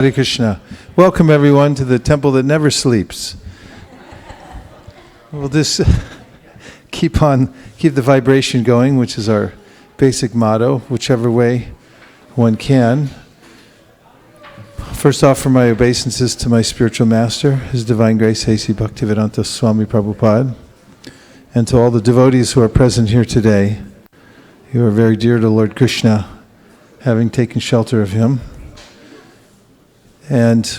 Hare Krishna. Welcome everyone to the temple that never sleeps. We'll just keep the vibration going, which is our basic motto, whichever way one can. First, offer my obeisances to my spiritual master, His Divine Grace HG Bhaktivedanta Swami Prabhupada, and to all the devotees who are present here today. You are very dear to Lord Krishna, having taken shelter of Him. And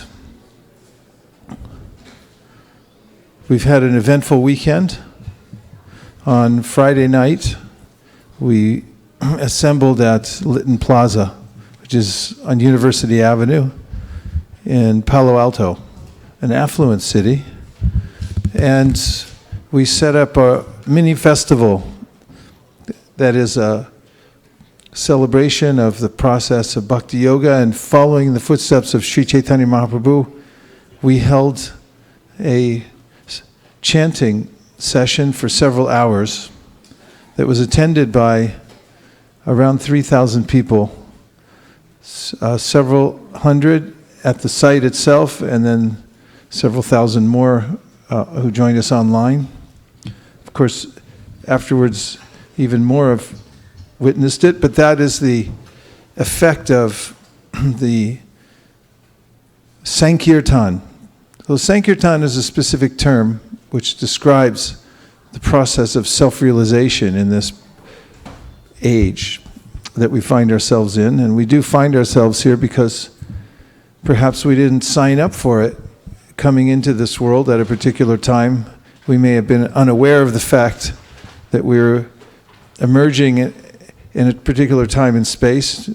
we've had an eventful weekend. On Friday night, we assembled at Lytton Plaza, which is on University Avenue in Palo Alto, an affluent city. And we set up a mini festival that is a celebration of the process of Bhakti Yoga, and following the footsteps of Sri Chaitanya Mahaprabhu, we held a chanting session for several hours that was attended by around 3,000 people, several hundred at the site itself, and then several thousand more who joined us online. Of course, afterwards, even more of witnessed it, but that is the effect of the Sankirtan. So Sankirtan is a specific term which describes the process of self-realization in this age that we find ourselves in. And we do find ourselves here because perhaps we didn't sign up for it coming into this world at a particular time. We may have been unaware of the fact that we're emerging in a particular time and space.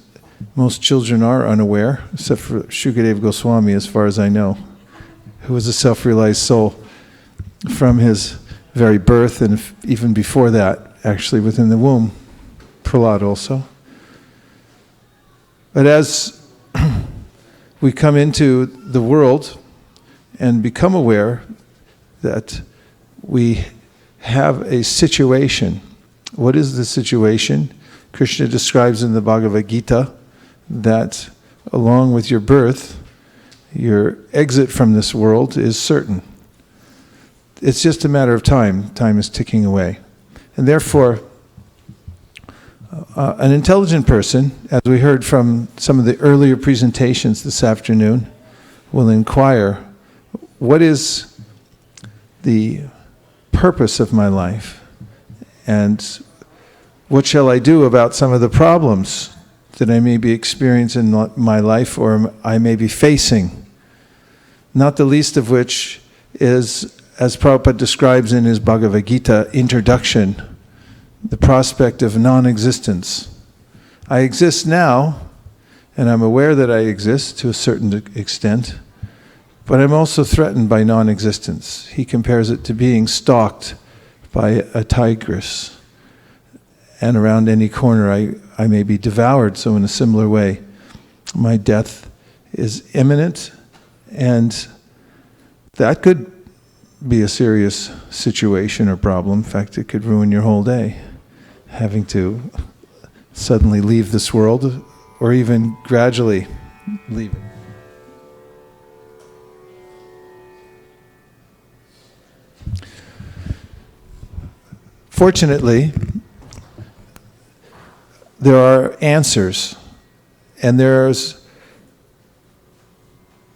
Most children are unaware, except for Shukadeva Goswami, as far as I know, who was a self-realized soul from his very birth, and even before that, actually within the womb. Prahlad also. But as we come into the world and become aware that we have a situation. What is the situation? Krishna describes in the Bhagavad Gita that along with your birth, your exit from this world is certain. It's just a matter of time. Time is ticking away. And therefore, an intelligent person, as we heard from some of the earlier presentations this afternoon, will inquire, what is the purpose of my life? And what shall I do about some of the problems that I may be experiencing in my life or I may be facing? Not the least of which is, as Prabhupada describes in his Bhagavad Gita introduction, the prospect of non-existence. I exist now, and I'm aware that I exist to a certain extent, but I'm also threatened by non-existence. He compares it to being stalked by a tigress. And around any corner I may be devoured. So in a similar way, my death is imminent, and that could be a serious situation or problem. In fact, it could ruin your whole day, having to suddenly leave this world, or even gradually leave it. Fortunately, there are answers, and there's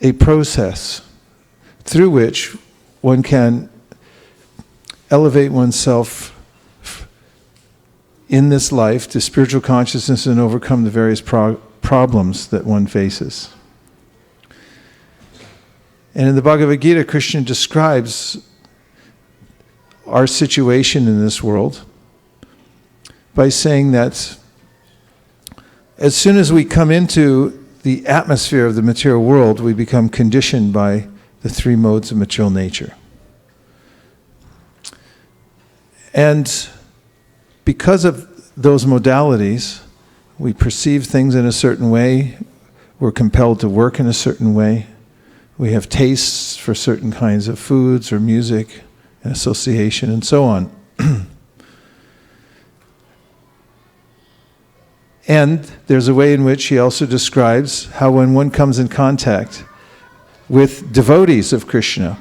a process through which one can elevate oneself in this life to spiritual consciousness and overcome the various problems that one faces. And in the Bhagavad Gita, Krishna describes our situation in this world by saying that as soon as we come into the atmosphere of the material world, we become conditioned by the three modes of material nature. And because of those modalities, we perceive things in a certain way, we're compelled to work in a certain way, we have tastes for certain kinds of foods or music and association and so on. And there's a way in which he also describes how when one comes in contact with devotees of Krishna,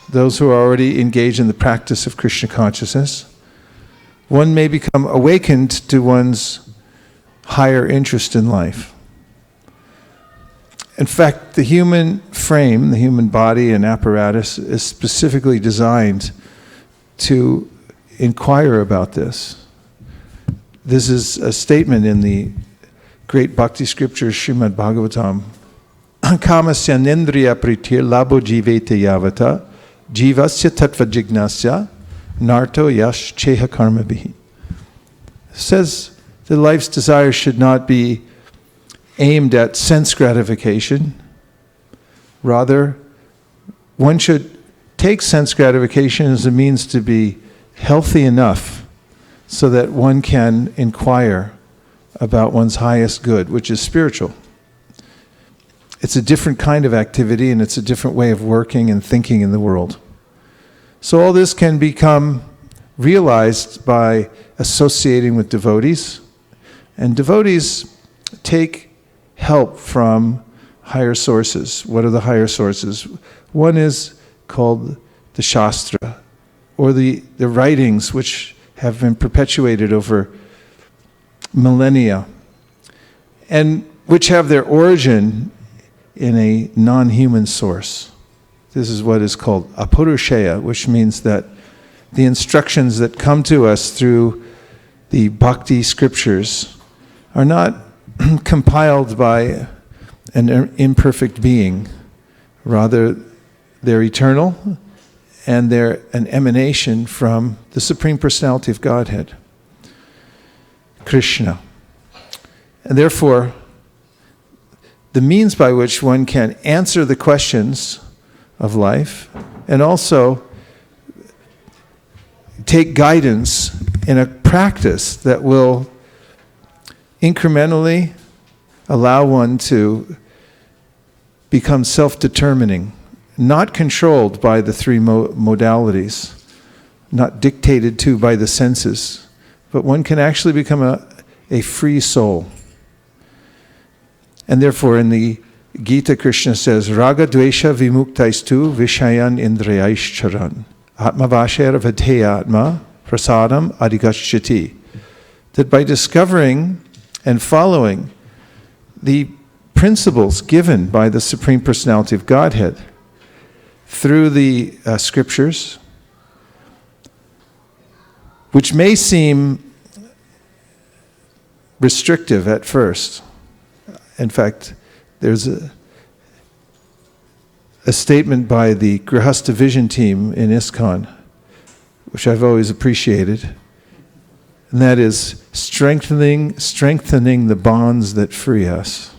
those who are already engaged in the practice of Krishna consciousness, one may become awakened to one's higher interest in life. In fact, the human frame, the human body and apparatus is specifically designed to inquire about this. This is a statement in the great bhakti scripture Srimad Bhagavatam. Kamasya nendriya pritir labo jivete yavata jivasya tattva jignasya narto yash cheha karma bihi. It says that life's desires should not be aimed at sense gratification. Rather, one should take sense gratification as a means to be healthy enough so that one can inquire about one's highest good, which is spiritual. It's a different kind of activity, and it's a different way of working and thinking in the world. So all this can become realized by associating with devotees, and devotees take help from higher sources. What are the higher sources? One is called the Shastra, or the writings which have been perpetuated over millennia, and which have their origin in a non-human source. This is what is called apurusheya, which means that the instructions that come to us through the bhakti scriptures are not compiled by an imperfect being. Rather, they're eternal, and they're an emanation from the Supreme Personality of Godhead, Krishna. And therefore, the means by which one can answer the questions of life and also take guidance in a practice that will incrementally allow one to become self-determining, not controlled by the three modalities, not dictated to by the senses, but one can actually become a free soul. And therefore in the Gita, Krishna says, Raga dvesha vimuktaistu vishayan indriyaish charan atmavasher vadheyatma prasadam adhigachyati. That by discovering and following the principles given by the Supreme Personality of Godhead through the scriptures, which may seem restrictive at first. In fact, there's a statement by the Grihastha Vision team in ISKCON, which I've always appreciated, and that is strengthening the bonds that free us.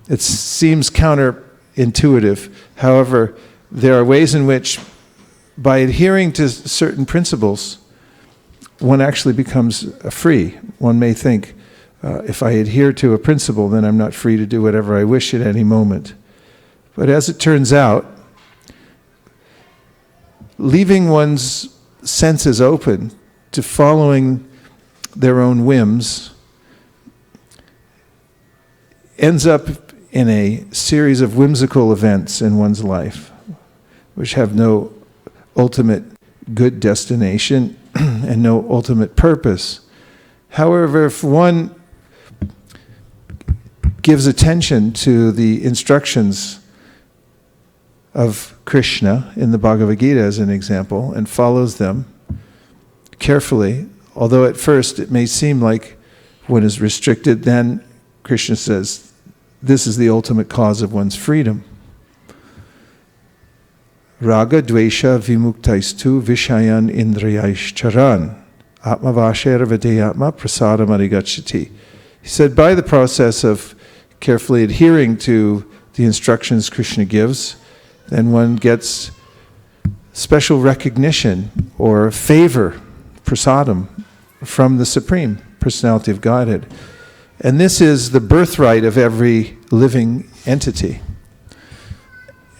It seems counterintuitive. However, there are ways in which, by adhering to certain principles, one actually becomes free. One may think, if I adhere to a principle, then I'm not free to do whatever I wish at any moment. But as it turns out, leaving one's senses open to following their own whims ends up in a series of whimsical events in one's life, which have no ultimate good destination and no ultimate purpose. However, if one gives attention to the instructions of Krishna in the Bhagavad Gita as an example and follows them carefully, although at first it may seem like one is restricted, then Krishna says this is the ultimate cause of one's freedom. Raga dvesha vimuktaistu vishayan indriyaish charan atmavasher vadeyatma prasadam adhigachyati. He said, by the process of carefully adhering to the instructions Krishna gives, then one gets special recognition or favor, prasadam, from the Supreme Personality of Godhead. And this is the birthright of every living entity,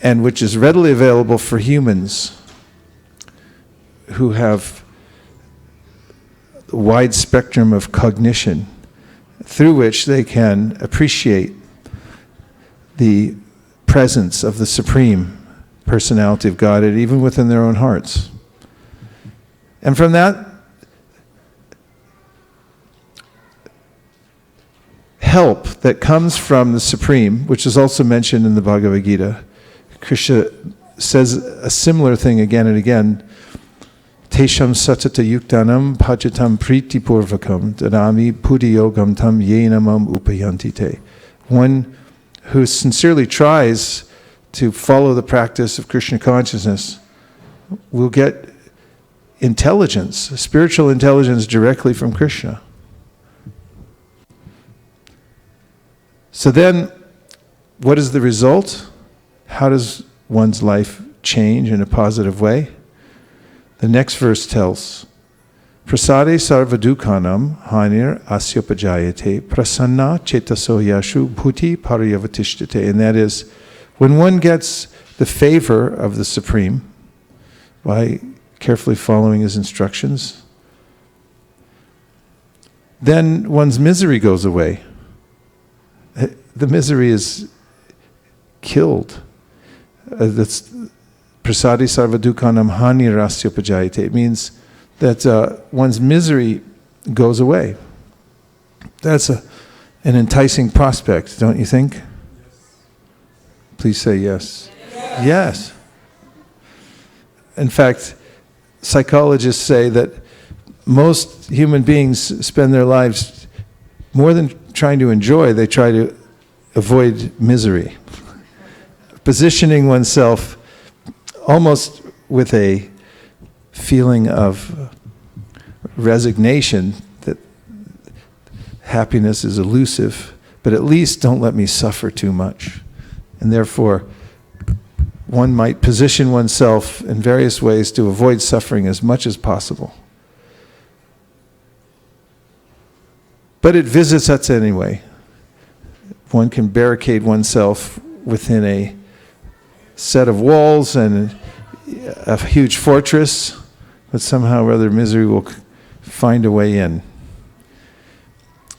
and which is readily available for humans who have a wide spectrum of cognition through which they can appreciate the presence of the Supreme Personality of Godhead even within their own hearts. And from that help that comes from the Supreme, which is also mentioned in the Bhagavad Gita, Krishna says a similar thing again and again. Tesham satata yuktanam pachatam priti purvakam dadami puti yogam tam yenamam upayanti te. One who sincerely tries to follow the practice of Krishna consciousness will get intelligence, spiritual intelligence directly from Krishna. So then, what is the result? How does one's life change in a positive way? The next verse tells, Prasade sarvadukhanam hanir asyopajayate prasanna chetaso yashu bhuti paryavatishtate. And that is, when one gets the favor of the Supreme by carefully following his instructions, then one's misery goes away. The misery is killed. That's prasadi sarvadukhanam hani rasyopajayate. It means that one's misery goes away. That's an enticing prospect, don't you think? Yes. Please say yes. Yes. Yes. In fact, psychologists say that most human beings spend their lives, more than trying to enjoy, they try to avoid misery. Positioning oneself almost with a feeling of resignation that happiness is elusive, but at least don't let me suffer too much. And therefore, one might position oneself in various ways to avoid suffering as much as possible. But it visits us anyway. One can barricade oneself within a set of walls and a huge fortress, but somehow or other misery will find a way in.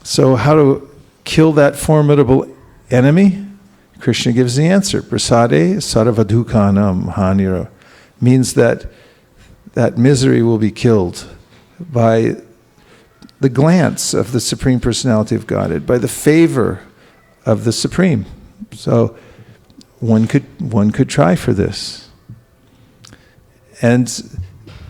So how to kill that formidable enemy? Krishna gives the answer. Prasade sarvadukhanam hanira means that misery will be killed by the glance of the Supreme Personality of Godhead, by the favor of the Supreme. So one could try for this. And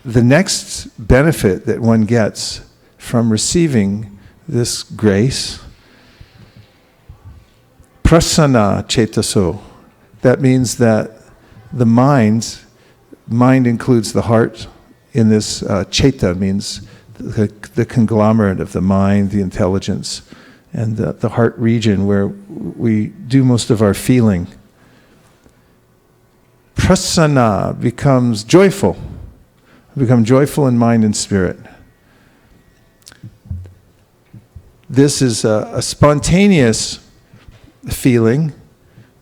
the next benefit that one gets from receiving this grace, prasanna chetaso, that means that the mind includes the heart in this. Cheta means the conglomerate of the mind, the intelligence, and the heart region where we do most of our feeling. Prasanna becomes joyful. Become joyful in mind and spirit. This is a spontaneous feeling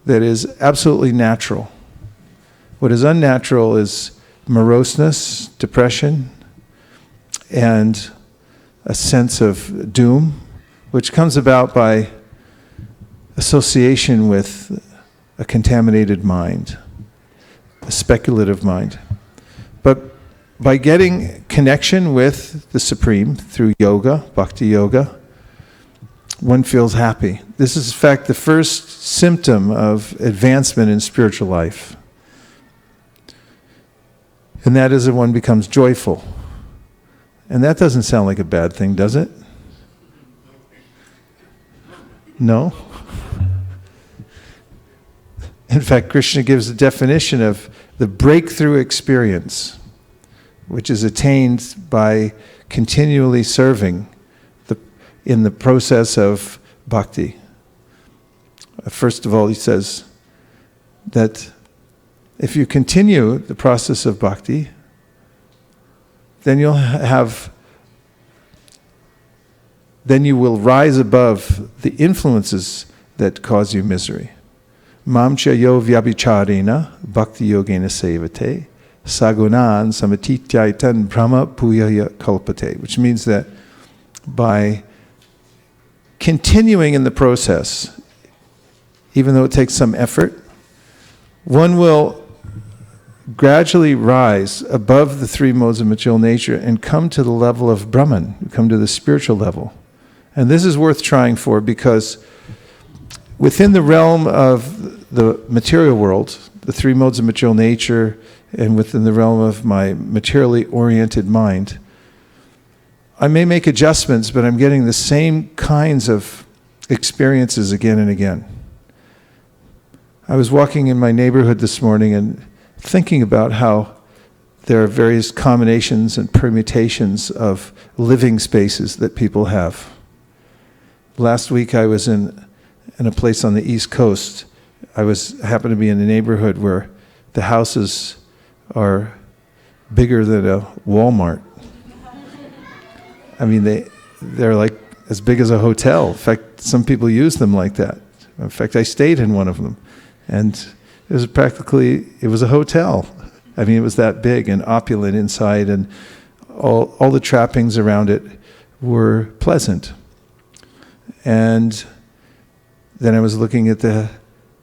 that is absolutely natural. What is unnatural is moroseness, depression, and a sense of doom, which comes about by association with a contaminated mind, a speculative mind. But by getting connection with the Supreme through yoga, bhakti yoga, one feels happy. This is, in fact, the first symptom of advancement in spiritual life. And that is that one becomes joyful. And that doesn't sound like a bad thing, does it? No? In fact, Krishna gives a definition of the breakthrough experience, which is attained by continually serving in the process of bhakti. First of all, he says that if you continue the process of bhakti, then you will rise above the influences that cause you misery. Mamcha yo vyabhicharena bhakti yogena sevate sagunan samatityaitan brahma puyaya kalpate, which means that by continuing in the process, even though it takes some effort, one will gradually rise above the three modes of material nature and come to the level of Brahman, come to the spiritual level. And this is worth trying for, because within the realm of the material world, the three modes of material nature, and within the realm of my materially oriented mind, I may make adjustments, but I'm getting the same kinds of experiences again and again. I was walking in my neighborhood this morning and thinking about how there are various combinations and permutations of living spaces that people have. Last week I was in a place on the East Coast. I happened to be in a neighborhood where the houses are bigger than a Walmart. I mean, they're like as big as a hotel. In fact, some people use them like that. In fact, I stayed in one of them, and it was a hotel. I mean, it was that big and opulent inside, and all the trappings around it were pleasant. And then I was looking at the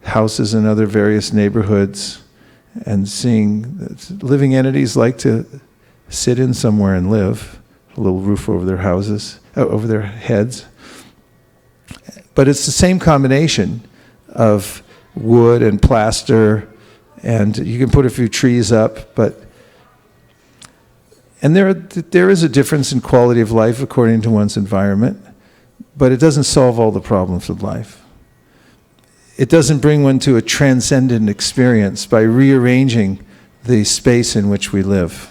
houses in other various neighborhoods and seeing that living entities like to sit in somewhere and live, a little roof over their houses, over their heads. But it's the same combination of wood and plaster, and you can put a few trees up, and there is a difference in quality of life according to one's environment, but it doesn't solve all the problems of life. It doesn't bring one to a transcendent experience by rearranging the space in which we live.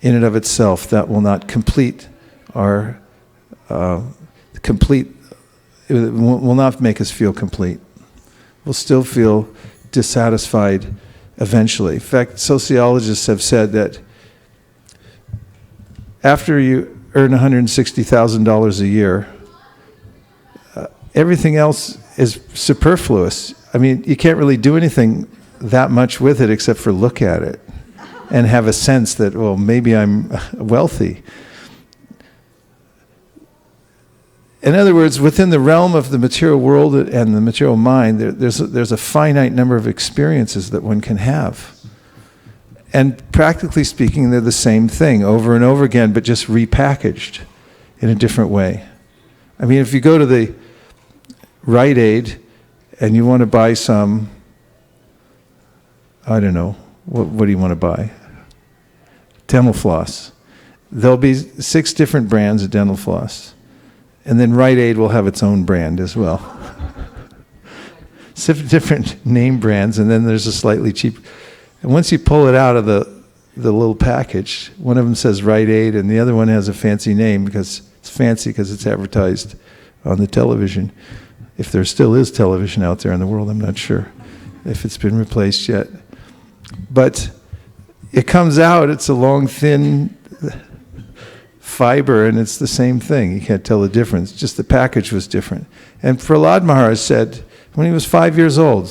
In and of itself, that will not complete our it will not make us feel complete. We'll still feel dissatisfied eventually. In fact, sociologists have said that after you earn $160,000 a year, everything else is superfluous. I mean, you can't really do anything that much with it except for look at it and have a sense that, well, maybe I'm wealthy. In other words, within the realm of the material world and the material mind, there's a finite number of experiences that one can have. And practically speaking, they're the same thing over and over again, but just repackaged in a different way. I mean, if you go to the Rite Aid and you want to buy some, I don't know, what do you want to buy? Dental floss. There'll be 6 different brands of dental floss. And then Rite Aid will have its own brand as well. 7 different name brands, and then there's a slightly cheap. And once you pull it out of the little package, one of them says Rite Aid, and the other one has a fancy name because it's advertised on the television. If there still is television out there in the world, I'm not sure if it's been replaced yet. But it comes out, it's a long, thin fiber, and it's the same thing. You can't tell the difference. Just the package was different. And Prahlad Maharaj said, when he was 5 years old,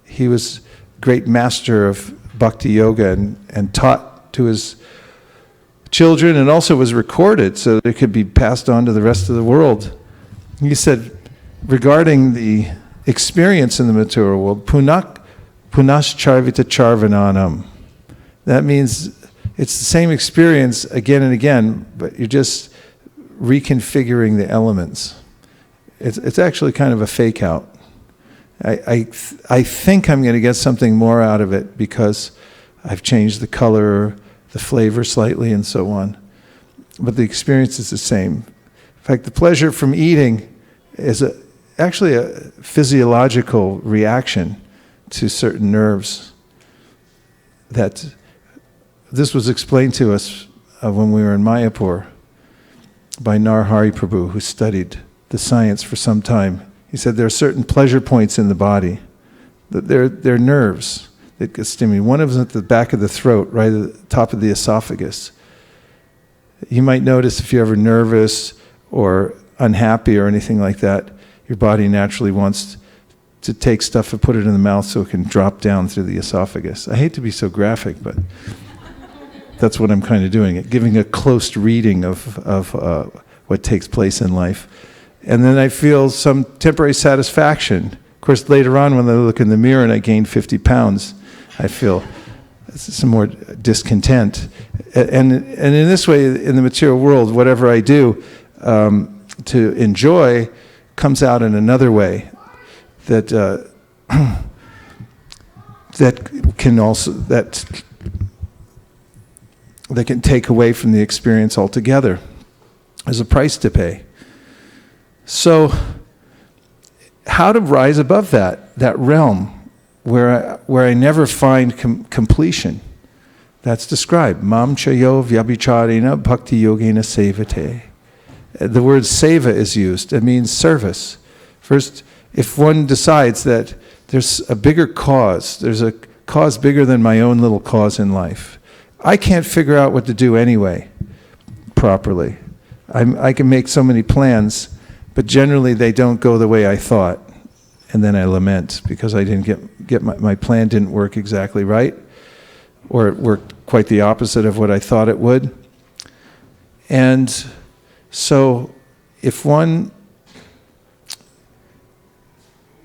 he was a great master of bhakti yoga and taught to his children, and also was recorded so that it could be passed on to the rest of the world. He said, regarding the experience in the material world, punascharvita charvananam. That means it's the same experience again and again, but you're just reconfiguring the elements. It's actually kind of a fake out. I think I'm going to get something more out of it because I've changed the color, the flavor slightly, and so on. But the experience is the same. In fact, the pleasure from eating is actually a physiological reaction to certain nerves. That this was explained to us when we were in Mayapur by Narhari Prabhu, who studied the science for some time. He said there are certain pleasure points in the body, that they're nerves that get stimulated. One of them is at the back of the throat, right at the top of the esophagus. You might notice if you're ever nervous or unhappy or anything like that, your body naturally wants to take stuff and put it in the mouth so it can drop down through the esophagus. I hate to be so graphic, but that's what I'm kind of doing, giving a close reading of what takes place in life. And then I feel some temporary satisfaction. Of course, later on when I look in the mirror and I gain 50 pounds, I feel some more discontent. And in this way, in the material world, whatever I do to enjoy comes out in another way that that can take away from the experience altogether. There's a price to pay. So, how to rise above that realm where I never find completion? That's described. Mam chayo vyabhicharena bhakti yogena sevate. The word seva is used. It means service. First, if one decides that there's a bigger cause, there's a cause bigger than my own little cause in life, I can't figure out what to do anyway, properly. I can make so many plans, but generally they don't go the way I thought. And then I lament because I didn't get my plan didn't work exactly right, or it worked quite the opposite of what I thought it would. And so if one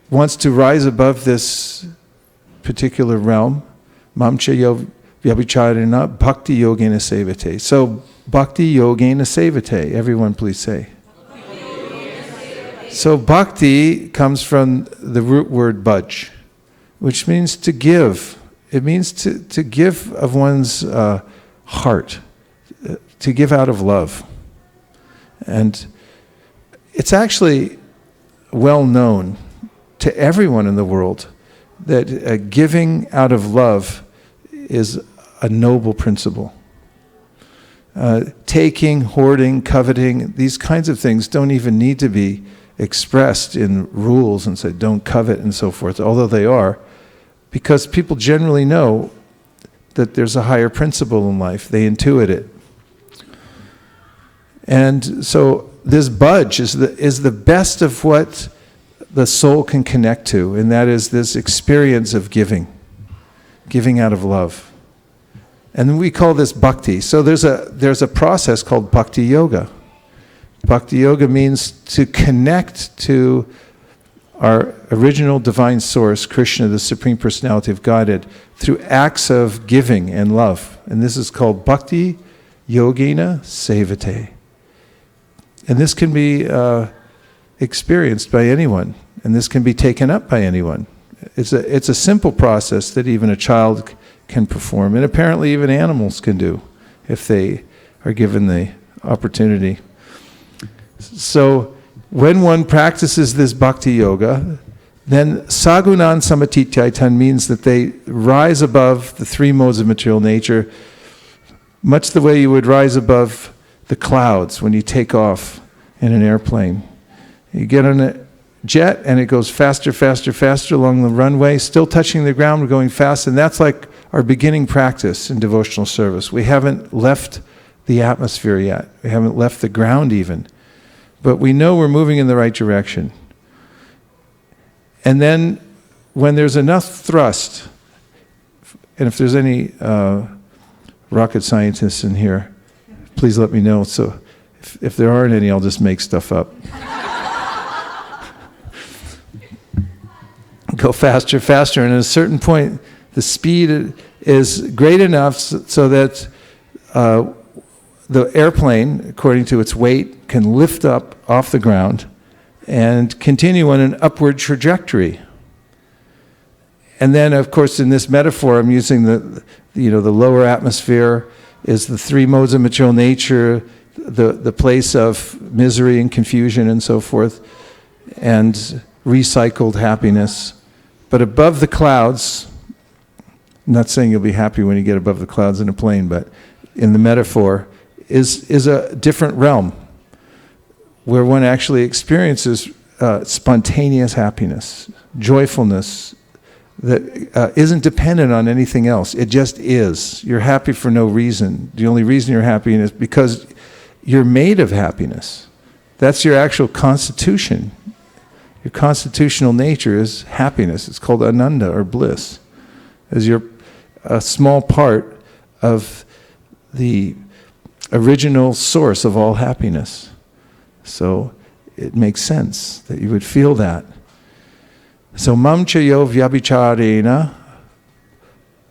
wants to rise above this particular realm, mam chayo vyabhicharena bhakti yogena sevate. So bhakti yogena sevate. Everyone please say. So bhakti comes from the root word bhaj, which means to give. It means to give of one's heart, to give out of love. And it's actually well known to everyone in the world that giving out of love is a noble principle. Taking, hoarding, coveting, these kinds of things don't even need to be expressed in rules and say don't covet and so forth, although they are, because people generally know that there's a higher principle in life. They intuit it. And so this bhaj is the best of what the soul can connect to, and that is this experience of giving out of love. And we call this bhakti. So there's a process called bhakti yoga. Bhakti yoga means to connect to our original divine source, Krishna, the Supreme Personality of Godhead, through acts of giving and love. And this is called bhakti yogena sevate. And this can be experienced by anyone, and this can be taken up by anyone. It's a simple process that even a child can perform, and apparently even animals can do if they are given the opportunity. So when one practices this bhakti yoga, then sagunan samatityaitan means that they rise above the three modes of material nature, much the way you would rise above the clouds when you take off in an airplane. You get on a jet and it goes faster, faster, faster along the runway, still touching the ground, we're going fast, and that's like our beginning practice in devotional service. We haven't left the atmosphere yet. We haven't left the ground even. But we know we're moving in the right direction. And then when there's enough thrust, and if there's any rocket scientists in here, please let me know. So if there aren't any, I'll just make stuff up. Go faster, faster, and at a certain point, the speed is great enough so that the airplane, according to its weight, can lift up off the ground and continue on an upward trajectory. And then, of course, in this metaphor, I'm using the lower atmosphere is the three modes of material nature, the place of misery and confusion and so forth, and recycled happiness. But above the clouds, I'm not saying you'll be happy when you get above the clouds in a plane, but in the metaphor, is a different realm where one actually experiences spontaneous happiness, joyfulness that isn't dependent on anything else. It just is. You're happy for no reason. The only reason you're happy is because you're made of happiness. That's your actual constitution. Your constitutional nature is happiness. It's called ananda or bliss. As you're a small part of the original source of all happiness. So it makes sense that you would feel that. So mam chayo vyabhicharena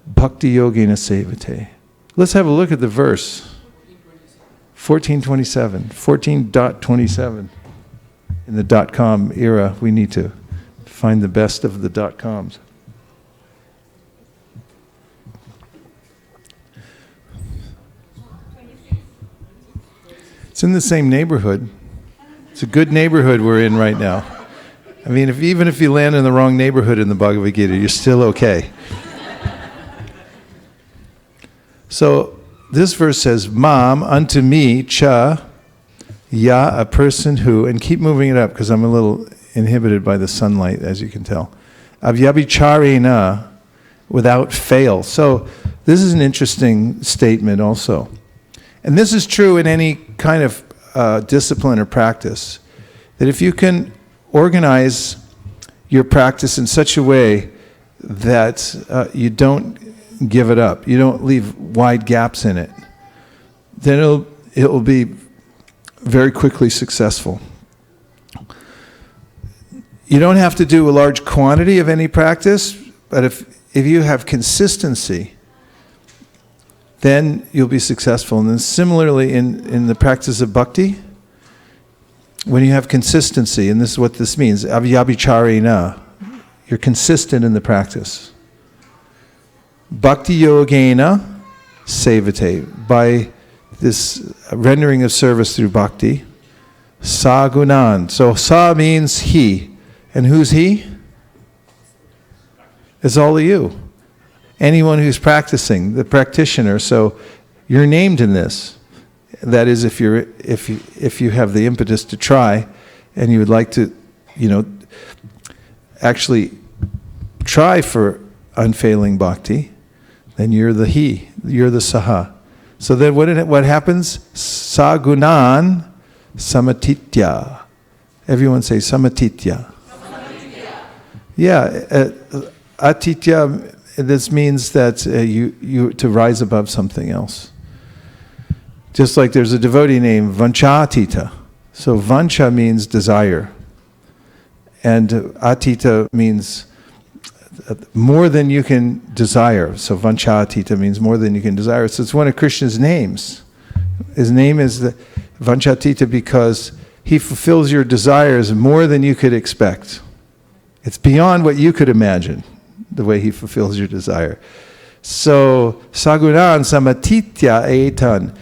bhakti yogena sevate. Let's have a look at the verse. 14:27. 14.27. In the .com era, we need to find the best of the .coms. It's in the same neighborhood. It's a good neighborhood we're in right now. I mean, even if you land in the wrong neighborhood in the Bhagavad Gita, you're still okay. So this verse says, Mam, unto me, cha, ya, a person who, and keep moving it up because I'm a little inhibited by the sunlight, as you can tell. Avyabhicharena, without fail. So this is an interesting statement also. And this is true in any kind of discipline or practice, that if you can organize your practice in such a way that you don't give it up, you don't leave wide gaps in it, then it'll be very quickly successful. You don't have to do a large quantity of any practice, but if you have consistency, then you'll be successful. And then similarly in the practice of bhakti, when you have consistency, and this is what this means, avyabhicharena, you're consistent in the practice. Bhakti yogena sevate, by this rendering of service through bhakti, sa gunan. So sa means he. And who's he? It's all of you. Anyone who's practicing, the practitioner. So you're named in this. That is, if you have the impetus to try, and you would like to, actually try for unfailing bhakti, then you're the he, you're the saha. So then what happens? Sagunan samatitya. Everyone say samatitya. Yeah, atitya. This means that you to rise above something else. Just like there's a devotee named Vanchatita. So Vancha means desire, and Atita means more than you can desire. So Vanchatita means more than you can desire. So it's one of Krishna's names. His name is Vanchatita because he fulfills your desires more than you could expect. It's beyond what you could imagine, the way he fulfills your desire. So, sagunan samatitya etan.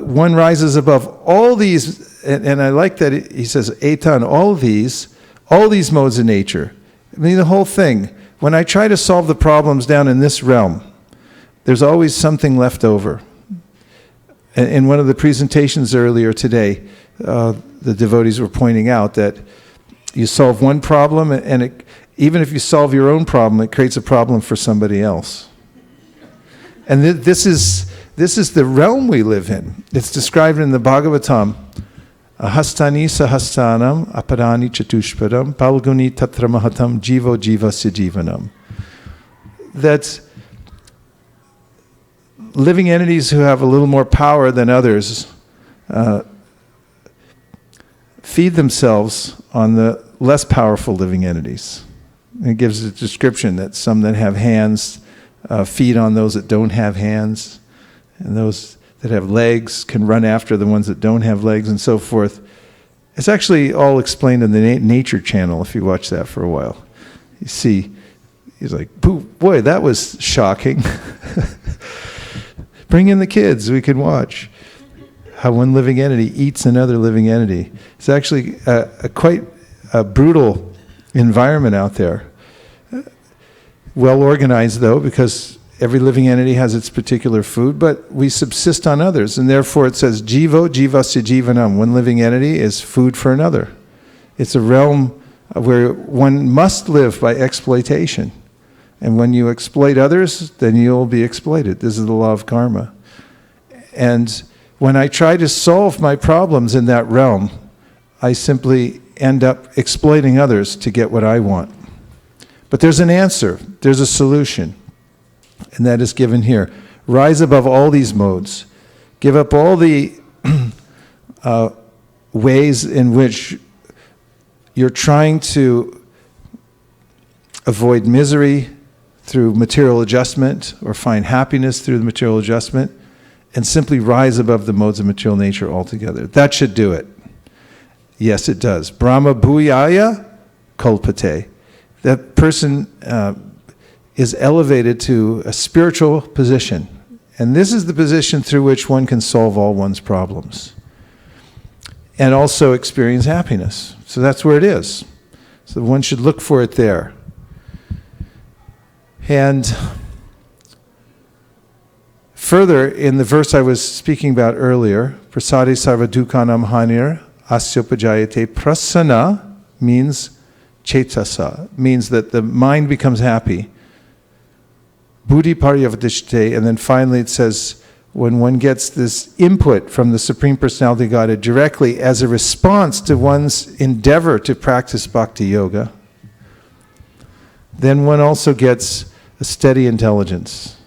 One rises above all these, and I like that he says etan, all these modes of nature. I mean, the whole thing. When I try to solve the problems down in this realm, there's always something left over. In one of the presentations earlier today, the devotees were pointing out that you solve one problem, and even if you solve your own problem, it creates a problem for somebody else. And this is the realm we live in. It's described in the Bhagavatam. Hastani sahastanam aparani chatushpadam palguni tatra mahatam jivo jivasya jivanam. That living entities who have a little more power than others feed themselves on the less powerful living entities. And it gives a description that some that have hands feed on those that don't have hands, and those that have legs can run after the ones that don't have legs, and so forth. It's actually all explained in the Nature Channel, if you watch that for a while. You see, he's like, boy, that was shocking. Bring in the kids, we can watch how one living entity eats another living entity. It's actually quite a brutal environment out there. Well organized, though, because every living entity has its particular food, but we subsist on others, and therefore it says, jivo jivasya jivanam. One living entity is food for another. It's a realm where one must live by exploitation. And when you exploit others, then you'll be exploited. This is the law of karma. And when I try to solve my problems in that realm, I simply end up exploiting others to get what I want. But there's an answer. There's a solution. And that is given here. Rise above all these modes. Give up all the ways in which you're trying to avoid misery through material adjustment or find happiness through the material adjustment and simply rise above the modes of material nature altogether. That should do it. Yes, it does. Brahma bhuyaya kalpate. That person is elevated to a spiritual position. And this is the position through which one can solve all one's problems. And also experience happiness. So that's where it is. So one should look for it there. And further, in the verse I was speaking about earlier, prasade sarva dukkanam hanir asyopajayate prasana means cetasa, means that the mind becomes happy. Buddhi paryavadishte, and then finally it says, when one gets this input from the Supreme Personality of Godhead directly as a response to one's endeavor to practice bhakti yoga, then one also gets a steady intelligence.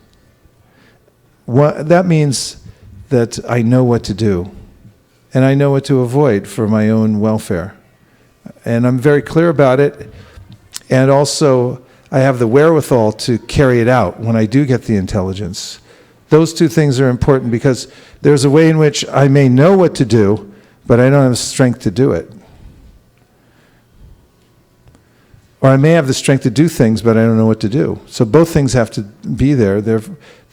That means that I know what to do, and I know what to avoid for my own welfare. And I'm very clear about it, and also I have the wherewithal to carry it out when I do get the intelligence. Those two things are important because there's a way in which I may know what to do, but I don't have the strength to do it. Or I may have the strength to do things, but I don't know what to do. So both things have to be there.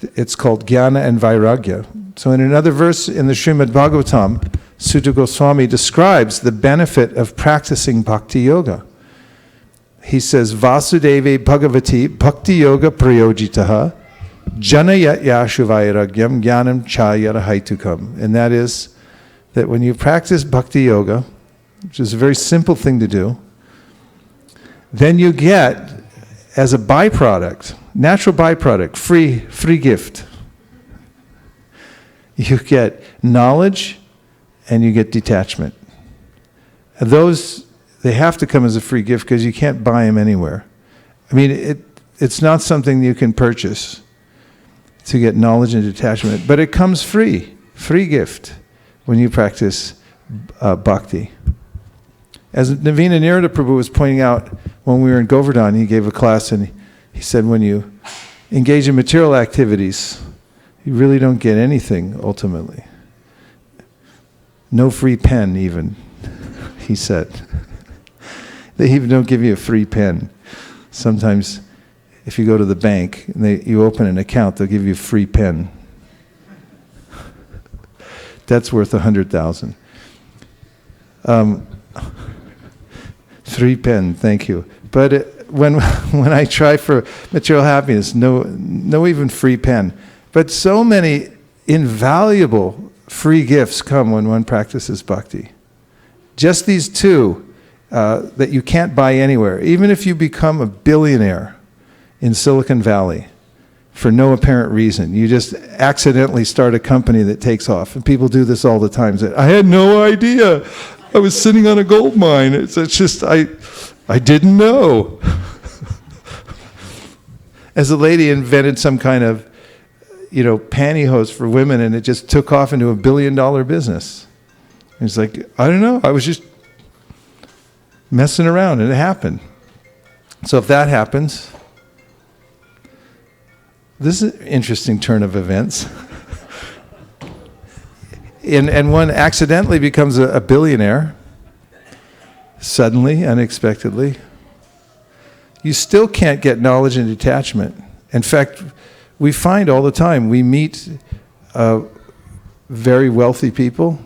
It's called jnana and vairagya. So in another verse in the Srimad Bhagavatam, Sutta Goswami describes the benefit of practicing bhakti yoga. He says, Vasudeve Bhagavati Bhakti Yoga Prayojitaha Janayat Yashu Vairagyam Jnanam Chayara Haitukam. And that is that when you practice bhakti yoga, which is a very simple thing to do, then you get, as a byproduct, natural byproduct, free gift. You get knowledge and you get detachment. And those, they have to come as a free gift because you can't buy them anywhere. I mean, it's not something you can purchase to get knowledge and detachment, but it comes free gift when you practice bhakti. As Navina Nirada Prabhu was pointing out when we were in Govardhan, he gave a class and he said when you engage in material activities, you really don't get anything ultimately. No free pen even, he said. They even don't give you a free pen. Sometimes if you go to the bank and you open an account, they'll give you a free pen. That's worth 100,000. Free pen, thank you. But when I try for material happiness, no even free pen. But so many invaluable free gifts come when one practices bhakti. Just these two that you can't buy anywhere. Even if you become a billionaire in Silicon Valley for no apparent reason, you just accidentally start a company that takes off. And people do this all the time. Say, I had no idea. I was sitting on a gold mine. It's just, I didn't know. As a lady invented some kind of, pantyhose for women, and it just took off into $1 billion business. And it's like, I don't know, I was just messing around, and it happened. So if that happens, this is an interesting turn of events. And one accidentally becomes a billionaire, suddenly, unexpectedly. You still can't get knowledge and detachment. In fact, we find all the time, we meet very wealthy people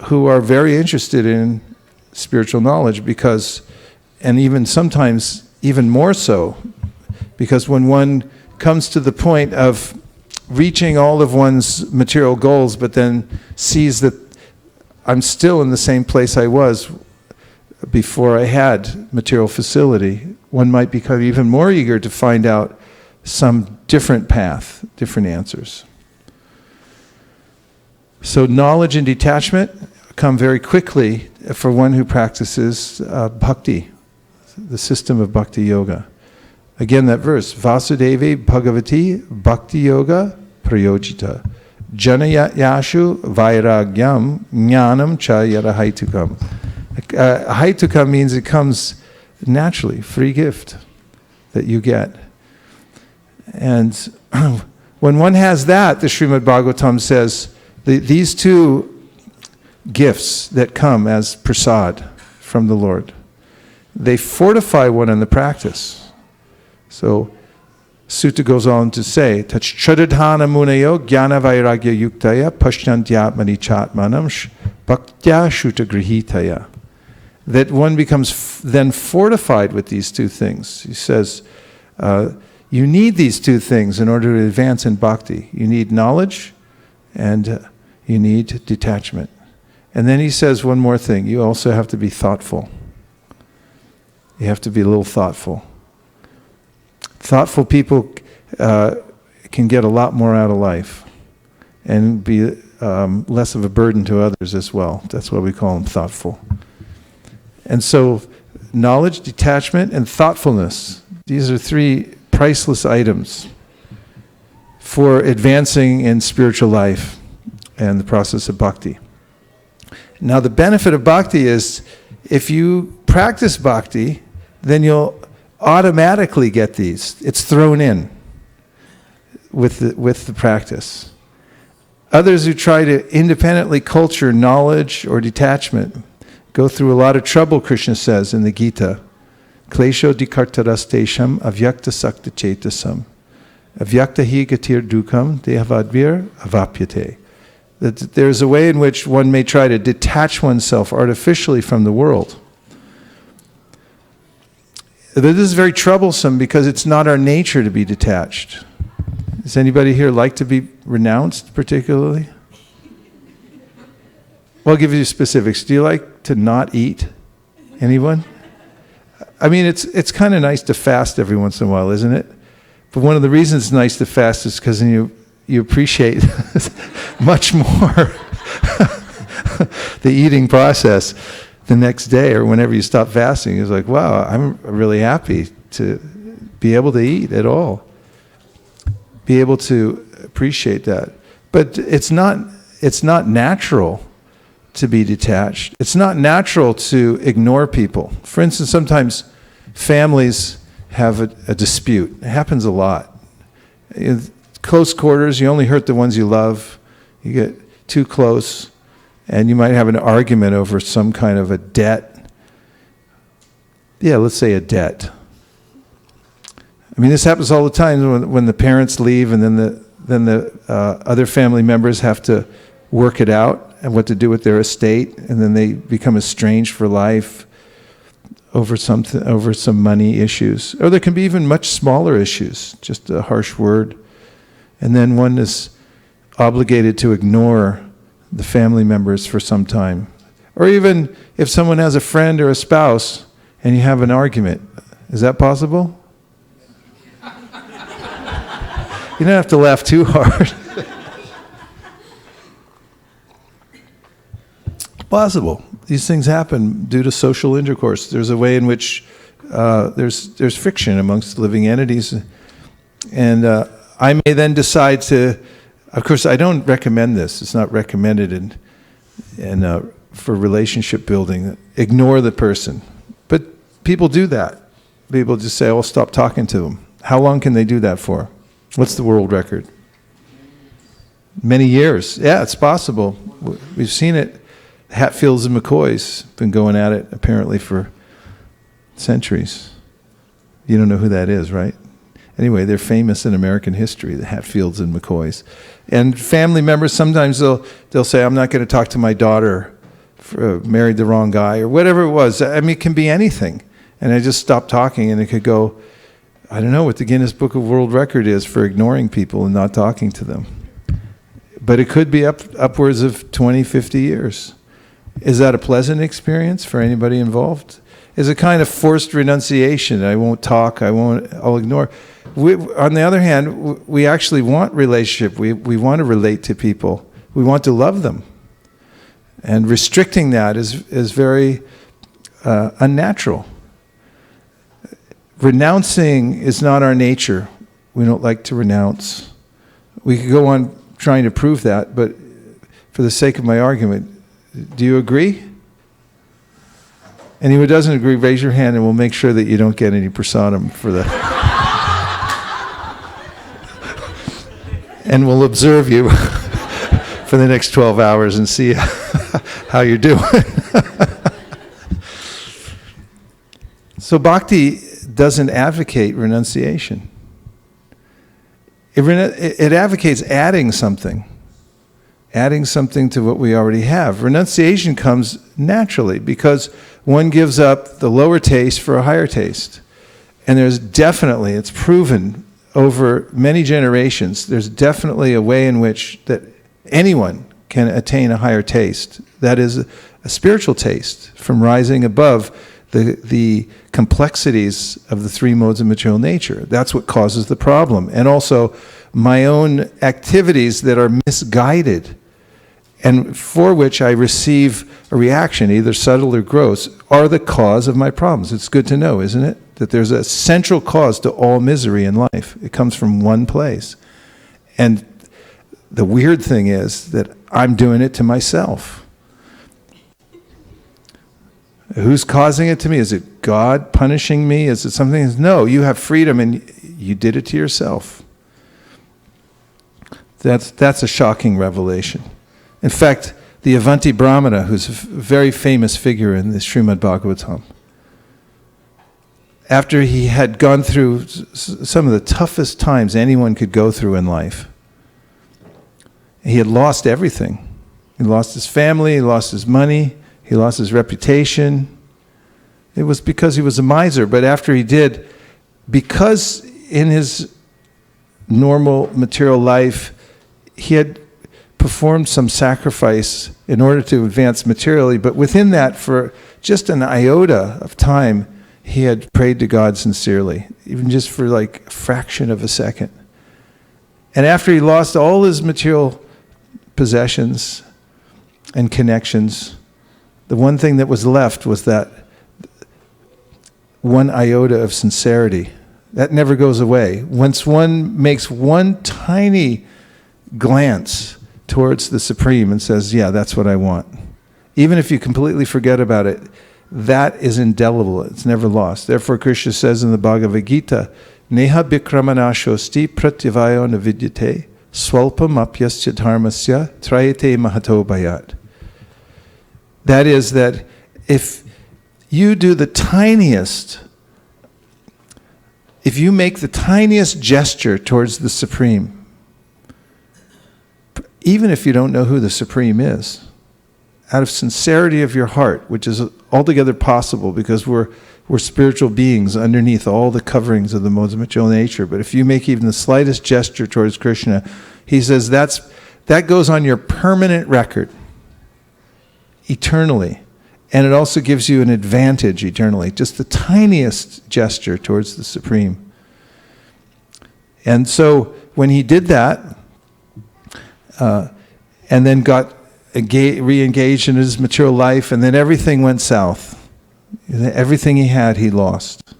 who are very interested in spiritual knowledge because, and even sometimes even more so, because when one comes to the point of reaching all of one's material goals, but then sees that I'm still in the same place I was before I had material facility, one might become even more eager to find out some different path, different answers. So knowledge and detachment come very quickly for one who practices bhakti, the system of bhakti yoga. Again, that verse, Vasudeve Bhagavati Bhakti Yoga Prayojita Janayashu vairagyam jnanam cha yada haitukam. Haitukam means it comes naturally, free gift that you get. And when one has that, the Srimad Bhagavatam says, these two gifts that come as prasad from the Lord, they fortify one in the practice. So, Sutta goes on to say, Tachchadadhana munayo jnana vairagya yuktaya pashyantyatmani chatmanam bhaktya shuta grihitaya. That one becomes then fortified with these two things. He says, you need these two things in order to advance in bhakti. You need knowledge and you need detachment. And then he says one more thing. You also have to be thoughtful. You have to be a little thoughtful. Thoughtful people can get a lot more out of life and be less of a burden to others as well. That's why we call them thoughtful. And so, knowledge, detachment, and thoughtfulness. These are three priceless items for advancing in spiritual life and the process of bhakti. Now, the benefit of bhakti is if you practice bhakti, then you'll automatically get these. It's thrown in with the practice. Others who try to independently culture knowledge or detachment go through a lot of trouble, Krishna says in the Gita. Klesho dikartarastesham avyakta sakta chetasam avyakta hi gatir dukam dehavadvir avapyate. That there's a way in which one may try to detach oneself artificially from the world. This is very troublesome because it's not our nature to be detached. Does anybody here like to be renounced particularly? Well, I'll give you specifics. Do you like to not eat? Anyone? I mean, it's kind of nice to fast every once in a while, isn't it? But one of the reasons it's nice to fast is because then you appreciate much more the eating process the next day or whenever you stop fasting. It's like, wow, I'm really happy to be able to eat at all. Be able to appreciate that. But it's not natural to be detached. It's not natural to ignore people. For instance, sometimes families have a dispute. It happens a lot. In close quarters, you only hurt the ones you love. You get too close, and you might have an argument over some kind of a debt. Yeah, let's say a debt. I mean, this happens all the time when the parents leave, and then the other family members have to work it out and what to do with their estate, and then they become estranged for life over some money issues. Or there can be even much smaller issues, just a harsh word. And then one is obligated to ignore the family members for some time. Or even if someone has a friend or a spouse and you have an argument. Is that possible? You don't have to laugh too hard. Possible. These things happen due to social intercourse. There's a way in which there's friction amongst living entities. And I may then decide to, of course, I don't recommend this. It's not recommended for relationship building. Ignore the person. But people do that. People just say, oh, stop talking to them. How long can they do that for? What's the world record? Many years. Yeah, it's possible. We've seen it. Hatfields and McCoys been going at it apparently for centuries. You don't know who that is, right? Anyway, they're famous in American history, the Hatfields and McCoys. And family members, sometimes they'll say, I'm not going to talk to my daughter, married the wrong guy, or whatever it was. I mean, it can be anything. And I just stop talking, and it could go, I don't know what the Guinness Book of World Record is for ignoring people and not talking to them. But it could be upwards of 20, 50 years. Is that a pleasant experience for anybody involved? Is a kind of forced renunciation. I won't talk, I'll ignore. On the other hand, we actually want relationship. We want to relate to people. We want to love them. And restricting that is very unnatural. Renouncing is not our nature. We don't like to renounce. We could go on trying to prove that, but for the sake of my argument, do you agree? Anyone who doesn't agree, raise your hand and we'll make sure that you don't get any prasadam for the... and we'll observe you for the next 12 hours and see how you're doing. So bhakti doesn't advocate renunciation. It advocates adding something to what we already have. Renunciation comes naturally because one gives up the lower taste for a higher taste. And there's definitely, it's proven over many generations, there's definitely a way in which that anyone can attain a higher taste. That is a spiritual taste from rising above the complexities of the three modes of material nature. That's what causes the problem. And also my own activities that are misguided and for which I receive a reaction, either subtle or gross, are the cause of my problems. It's good to know, isn't it? That there's a central cause to all misery in life. It comes from one place. And the weird thing is that I'm doing it to myself. Who's causing it to me? Is it God punishing me? Is it something? No, you have freedom and you did it to yourself. That's a shocking revelation. In fact, the Avanti Brahmana, who's a very famous figure in the Srimad Bhagavatam, after he had gone through some of the toughest times anyone could go through in life, he had lost everything. He lost his family, he lost his money, he lost his reputation. It was because he was a miser, but after he did, because in his normal material life, he had performed some sacrifice in order to advance materially, but within that, for just an iota of time, he had prayed to God sincerely, even just for like a fraction of a second. And after he lost all his material possessions and connections, the one thing that was left was that one iota of sincerity. That never goes away. Once one makes one tiny glance towards the Supreme and says, yeah, that's what I want. Even if you completely forget about it, that is indelible. It's never lost. Therefore, Krishna says in the Bhagavad Gita, Neha bikramanashosti pratyavayo navidyate swalpam apyasya dharmasya trayate mahato bhayat. That is that if you do the tiniest, if you make the tiniest gesture towards the Supreme, even if you don't know who the Supreme is, out of sincerity of your heart, which is altogether possible because we're spiritual beings underneath all the coverings of the modes of material nature, but if you make even the slightest gesture towards Krishna, he says that goes on your permanent record, eternally. And it also gives you an advantage eternally, just the tiniest gesture towards the Supreme. And so when he did that, and then got re-engaged in his material life, and then everything went south. Everything he had, he lost.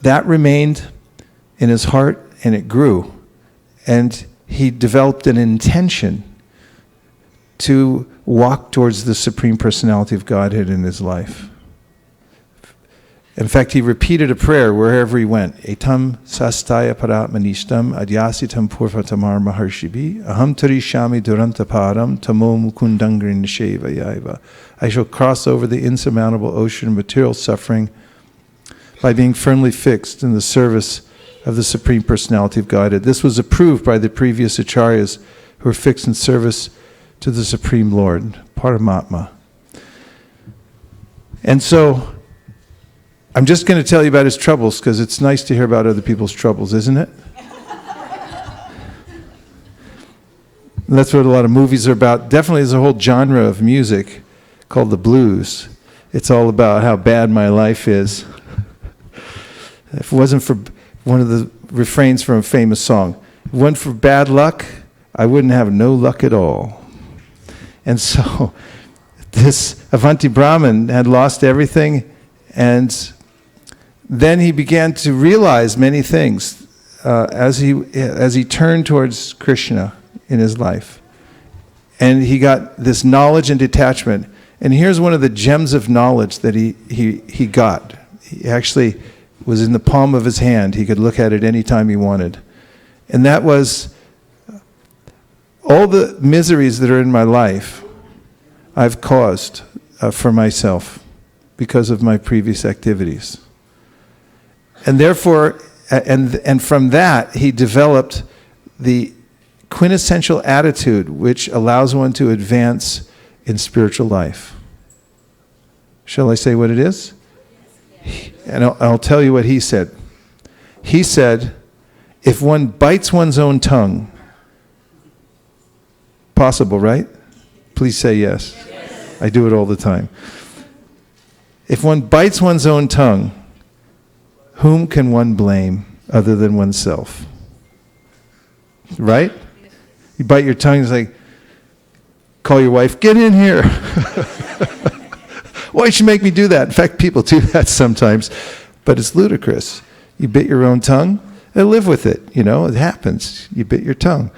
That remained in his heart, and it grew. And he developed an intention to walk towards the Supreme Personality of Godhead in his life. In fact, he repeated a prayer wherever he went. Etam sastaya paratmanishtam adyasitam purvatamar maharshibi aham tarishami durantaparam tamo mukundangri nisheva yaiva. I shall cross over the insurmountable ocean of material suffering by being firmly fixed in the service of the Supreme Personality of Godhead. This was approved by the previous acharyas who were fixed in service to the Supreme Lord, Paramatma. And so, I'm just going to tell you about his troubles because it's nice to hear about other people's troubles, isn't it? And that's what a lot of movies are about. Definitely there's a whole genre of music called the blues. It's all about how bad my life is. If it wasn't for one of the refrains from a famous song, if it wasn't for bad luck, I wouldn't have no luck at all. And so this Avanti Brahmin had lost everything, and then he began to realize many things. as he turned towards Krishna in his life, and he got this knowledge and detachment. And here's one of the gems of knowledge that he got. He actually was in the palm of his hand. He could look at it anytime he wanted. And that was, all the miseries that are in my life, I've caused for myself because of my previous activities. And therefore, and from that, he developed the quintessential attitude which allows one to advance in spiritual life. Shall I say what it is? And I'll tell you what he said. He said, if one bites one's own tongue, possible, right? Please say yes. Yes. I do it all the time. If one bites one's own tongue, whom can one blame other than oneself? Right? You bite your tongue, it's like, call your wife, get in here. Why'd you make me do that? In fact, people do that sometimes, but it's ludicrous. You bit your own tongue, and live with it. You know, it happens. You bit your tongue.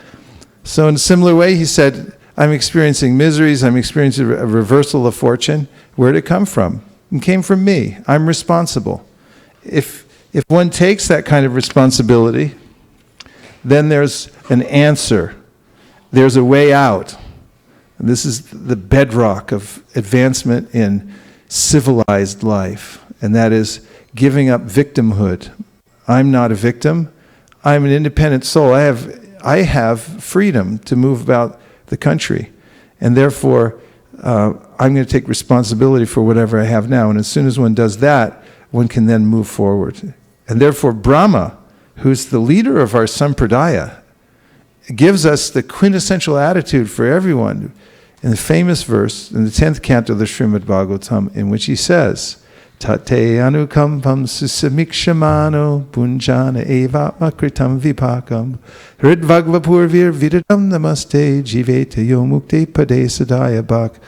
So in a similar way, he said, I'm experiencing miseries, I'm experiencing a reversal of fortune. Where did it come from? It came from me. I'm responsible. If one takes that kind of responsibility, then there's an answer. There's a way out. And this is the bedrock of advancement in civilized life, and that is giving up victimhood. I'm not a victim. I'm an independent soul. I have freedom to move about the country, and therefore I'm going to take responsibility for whatever I have now. And as soon as one does that, one can then move forward. And therefore Brahma, who's the leader of our sampradaya, gives us the quintessential attitude for everyone in the famous verse in the 10th canto of the Srimad Bhagavatam, in which he says, Tate anukampam susamikshamano punjana evatma kritam vipakam hridvagvapurvir vidadam namaste jivete yomukte pade sadaya bhak.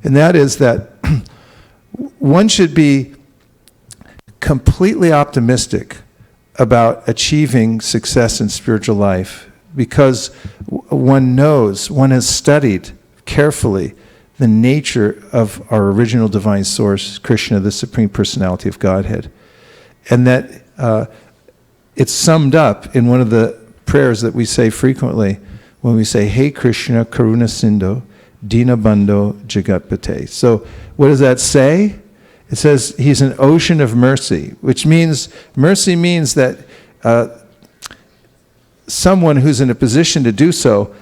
And that is that one should be completely optimistic about achieving success in spiritual life, because one knows, one has studied carefully the nature of our original divine source, Krishna, the Supreme Personality of Godhead. And that it's summed up in one of the prayers that we say frequently when we say, Hey Krishna, Karuna Sindhu, Dina Bandho, Jagatpate. So what does that say? It says he's an ocean of mercy, which means, mercy means that someone who's in a position to do so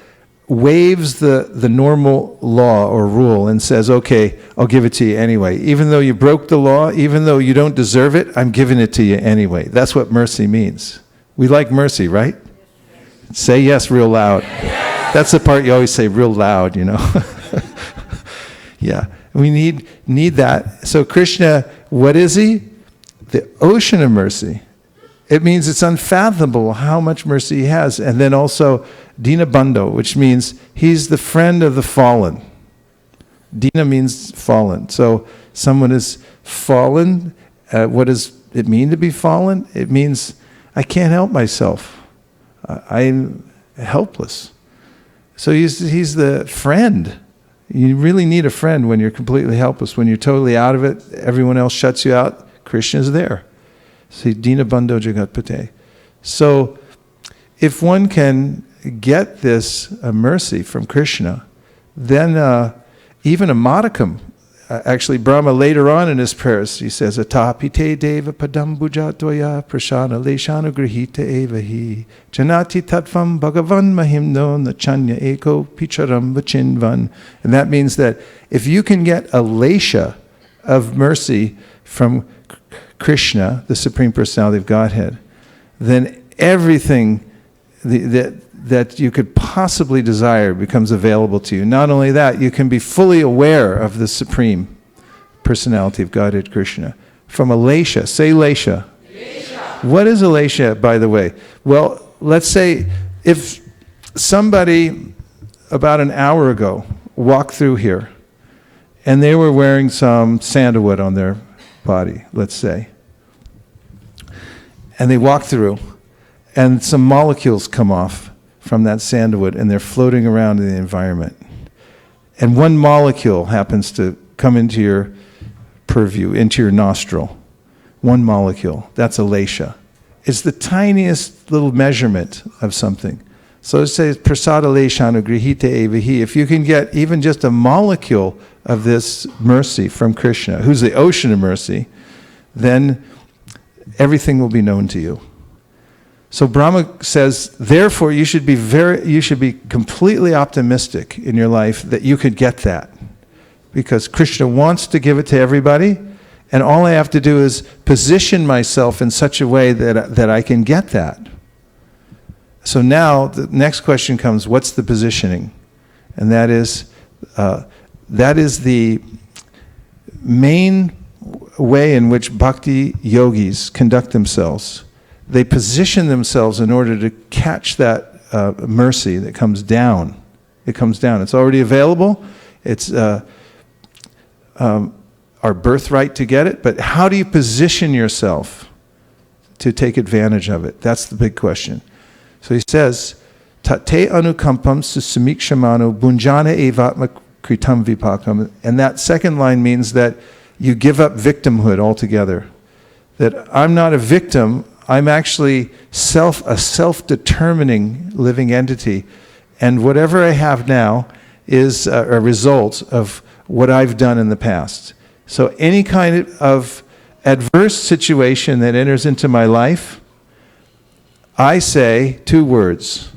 waives the normal law or rule and says, okay, I'll give it to you anyway. Even though you broke the law, even though you don't deserve it, I'm giving it to you anyway. That's what mercy means. We like mercy, right? Say yes real loud. Yes. That's the part you always say real loud, you know. Yeah, we need that. So Krishna, what is he? The ocean of mercy. It means it's unfathomable how much mercy he has. And then also Dina Bandho, which means he's the friend of the fallen. Dina means fallen. So someone is fallen. What does it mean to be fallen? It means I can't help myself. I'm helpless. So he's the friend. You really need a friend when you're completely helpless. When you're totally out of it, everyone else shuts you out, Krishna's there. See, Dina Bandho Jagatpate. So if one can get this mercy from Krishna, then even a modicum, actually Brahma later on in his prayers, he says, Atapite deva padam bhujatoya prashana leshana grihita evahi janati tattvam bhagavan mahimno nachanya eko picharam vachinvan. And that means that if you can get a lesha of mercy from Krishna, the Supreme Personality of Godhead, then everything that you could possibly desire becomes available to you. Not only that, you can be fully aware of the Supreme Personality of Godhead, Krishna. From a lesha, say lesha. Lesha. What is a lesha, by the way? Well, let's say if somebody about an hour ago walked through here and they were wearing some sandalwood on their body, let's say, and they walked through, and some molecules come off from that sandalwood, and they're floating around in the environment. And one molecule happens to come into your purview, into your nostril. One molecule. That's a lesha. It's the tiniest little measurement of something. So it says, prasada leshanu grihite evahi. If you can get even just a molecule of this mercy from Krishna, who's the ocean of mercy, then everything will be known to you. So Brahma says, therefore, you should be completely optimistic in your life that you could get that. Because Krishna wants to give it to everybody, and all I have to do is position myself in such a way that I can get that. So now the next question comes, what's the positioning? And that is the main way in which bhakti yogis conduct themselves. They position themselves in order to catch that mercy that comes down. It comes down. It's already available. It's our birthright to get it. But how do you position yourself to take advantage of it? That's the big question. So he says, Tate anukampam susamikshamano bunjana evatma kritam vipakam. And that second line means that you give up victimhood altogether. That I'm not a victim, I'm actually a self-determining living entity. And whatever I have now is a result of what I've done in the past. So any kind of adverse situation that enters into my life, I say 2 words: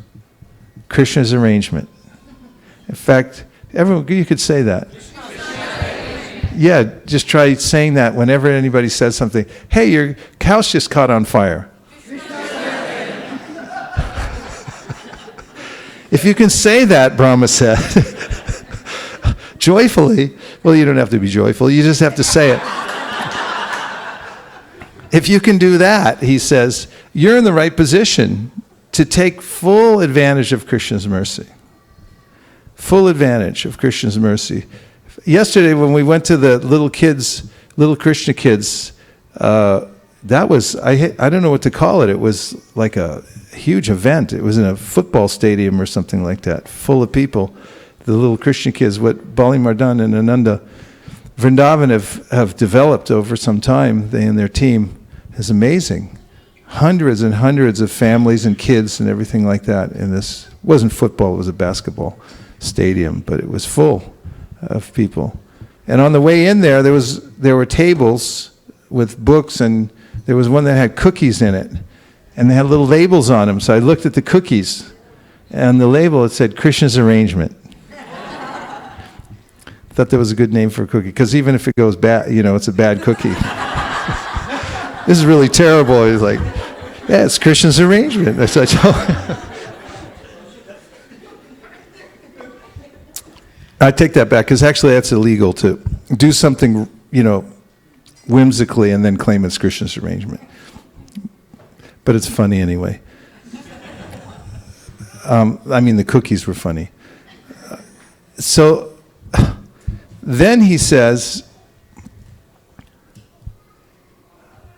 Krishna's arrangement. In fact, everyone, you could say that. Yeah, just try saying that whenever anybody says something. Hey, your house just caught on fire. If you can say that, Brahma said, joyfully, well, you don't have to be joyful, you just have to say it. If you can do that, he says, you're in the right position to take full advantage of Krishna's mercy. Full advantage of Krishna's mercy. Yesterday when we went to the little Krishna kids, that was, I don't know what to call it. It was like a huge event. It was in a football stadium or something like that, full of people. The little Krishna kids, what Bali Mardan and Ananda Vrindavan have developed over some time, they and their team, is amazing. Hundreds and hundreds of families and kids and everything like that in this. It wasn't football, it was a basketball stadium, but it was full of people. And on the way in there, there were tables with books, and there was one that had cookies in it, and they had little labels on them. So I looked at the cookies, and the label, it said Krishna's arrangement. Thought that was a good name for a cookie, because even if it goes bad, it's a bad cookie. This is really terrible. He's like, yeah, it's Krishna's arrangement. I said, I take that back, because actually that's illegal to do something, whimsically and then claim it's Krishna's arrangement. But it's funny anyway. The cookies were funny. So then he says,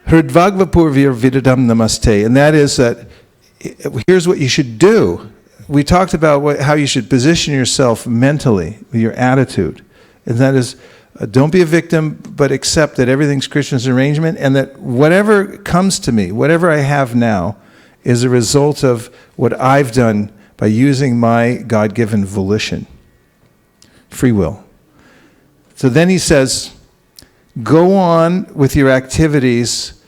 Hridvagvapurvir vidadam namaste, and that is that here's what you should do. We talked about how you should position yourself mentally, with your attitude. And that is, don't be a victim, but accept that everything's Krishna's arrangement, and that whatever comes to me, whatever I have now, is a result of what I've done by using my God-given volition, free will. So then he says, go on with your activities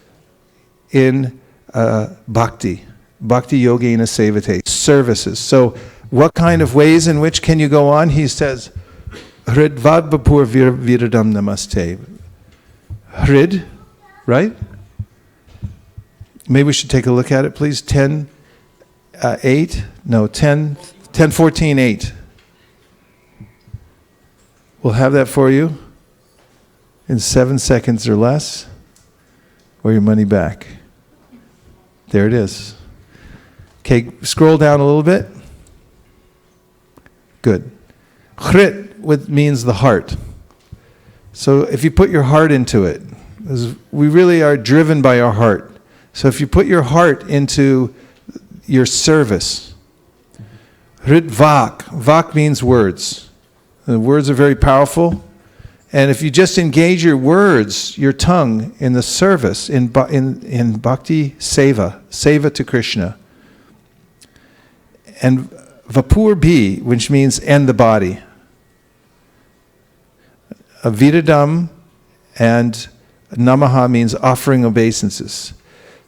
in bhakti. Bhakti yogena sevate, services. So what kind of ways in which can you go on? He says, Hridvadvapur viradam namaste. Hrid, right? Maybe we should take a look at it, please. 10:14:8. We'll have that for you in 7 seconds or less, or your money back. There it is. Okay, scroll down a little bit. Good. Hrit means the heart. So if you put your heart into it, we really are driven by our heart. So if you put your heart into your service. Hritvak. Vak means words. The words are very powerful. And if you just engage your words, your tongue, in the service, in bhakti seva to Krishna. And vapur bhi, which means and the body. Avidadam and namaha means offering obeisances.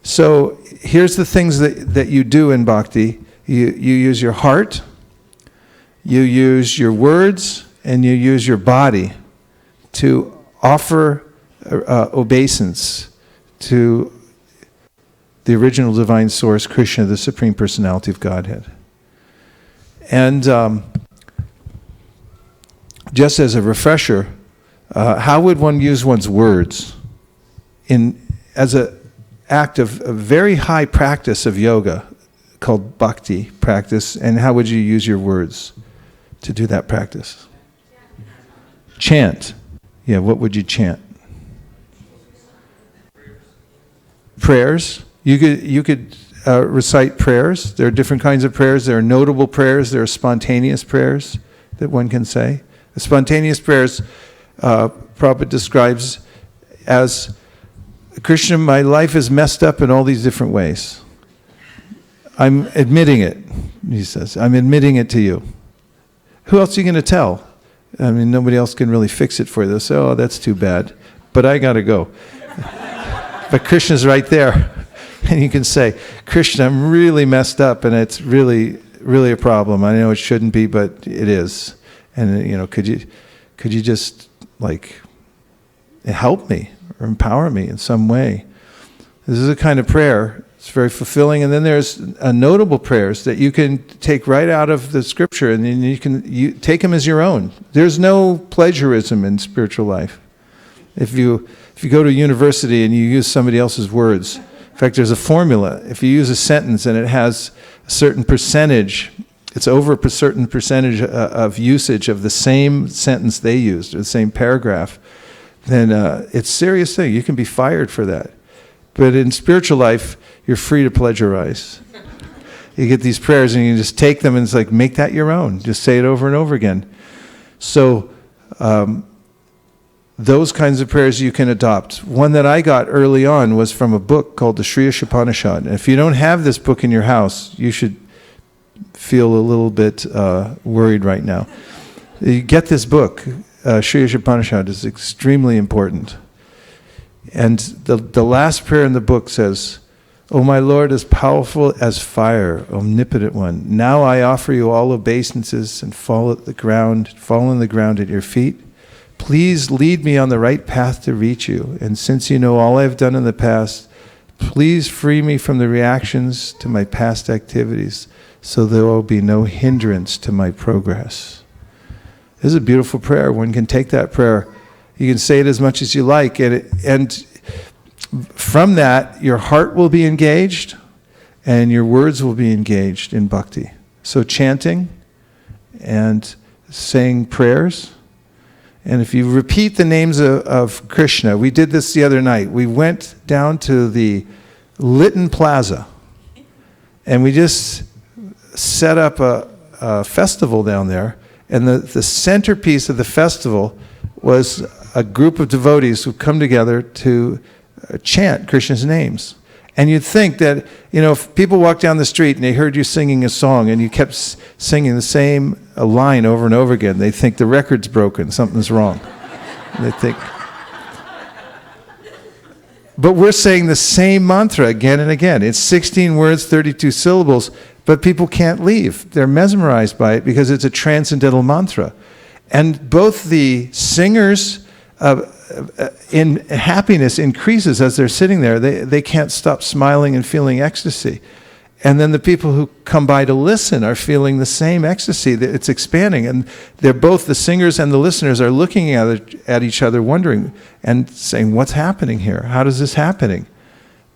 So here's the things that you do in bhakti. You use your heart, you use your words, and you use your body to offer obeisance to the original divine source, Krishna, the Supreme Personality of Godhead. And just as a refresher, how would one use one's words as an act of a very high practice of yoga called bhakti practice, and how would you use your words to do that practice? Chant. Yeah, what would you chant? Prayers. You could recite prayers. There are different kinds of prayers. There are notable prayers. There are spontaneous prayers that one can say. The spontaneous prayers, Prabhupada describes as, Krishna, my life is messed up in all these different ways. I'm admitting it, he says. I'm admitting it to you. Who else are you going to tell? I mean, nobody else can really fix it for you. They'll say, oh, that's too bad, but I got to go. But Krishna's right there. And you can say, Krishna, I'm really messed up, and it's really, really a problem. I know it shouldn't be, but it is. And, could you just, help me or empower me in some way? This is a kind of prayer. It's very fulfilling. And then there's notable prayers that you can take right out of the scripture, and then you take them as your own. There's no plagiarism in spiritual life. If you go to university and you use somebody else's words, in fact, there's a formula. If you use a sentence and it has a certain percentage, it's over a certain percentage of usage of the same sentence they used, or the same paragraph, then it's a serious thing. You can be fired for that. But in spiritual life, you're free to plagiarize. You get these prayers and you just take them and it's like, make that your own. Just say it over and over again. So those kinds of prayers you can adopt. One that I got early on was from a book called the Sri Upanishad. And if you don't have this book in your house, you should feel a little bit worried right now. You get this book. Sri Upanishad is extremely important. And the last prayer in the book says, O my Lord, as powerful as fire, omnipotent one, now I offer you all obeisances and fall on the ground at your feet. Please lead me on the right path to reach you. And since you know all I've done in the past, please free me from the reactions to my past activities, so there will be no hindrance to my progress. This is a beautiful prayer. One can take that prayer. You can say it as much as you like, and from that, your heart will be engaged, and your words will be engaged in bhakti. So chanting and saying prayers. And if you repeat the names of Krishna, we did this the other night. We went down to the Lytton Plaza, and we just set up a festival down there. And the centerpiece of the festival was a group of devotees who come together to chant Krishna's names. And you'd think that, if people walked down the street and they heard you singing a song and you kept singing the same line over and over again, they'd think the record's broken, something's wrong. They think. But we're saying the same mantra again and again. It's 16 words, 32 syllables, but people can't leave. They're mesmerized by it because it's a transcendental mantra. And both the singers in happiness increases as they're sitting there. They can't stop smiling and feeling ecstasy. And then the people who come by to listen are feeling the same ecstasy. It's expanding. And they're both, the singers and the listeners are looking at each other, wondering and saying, what's happening here? How is this happening?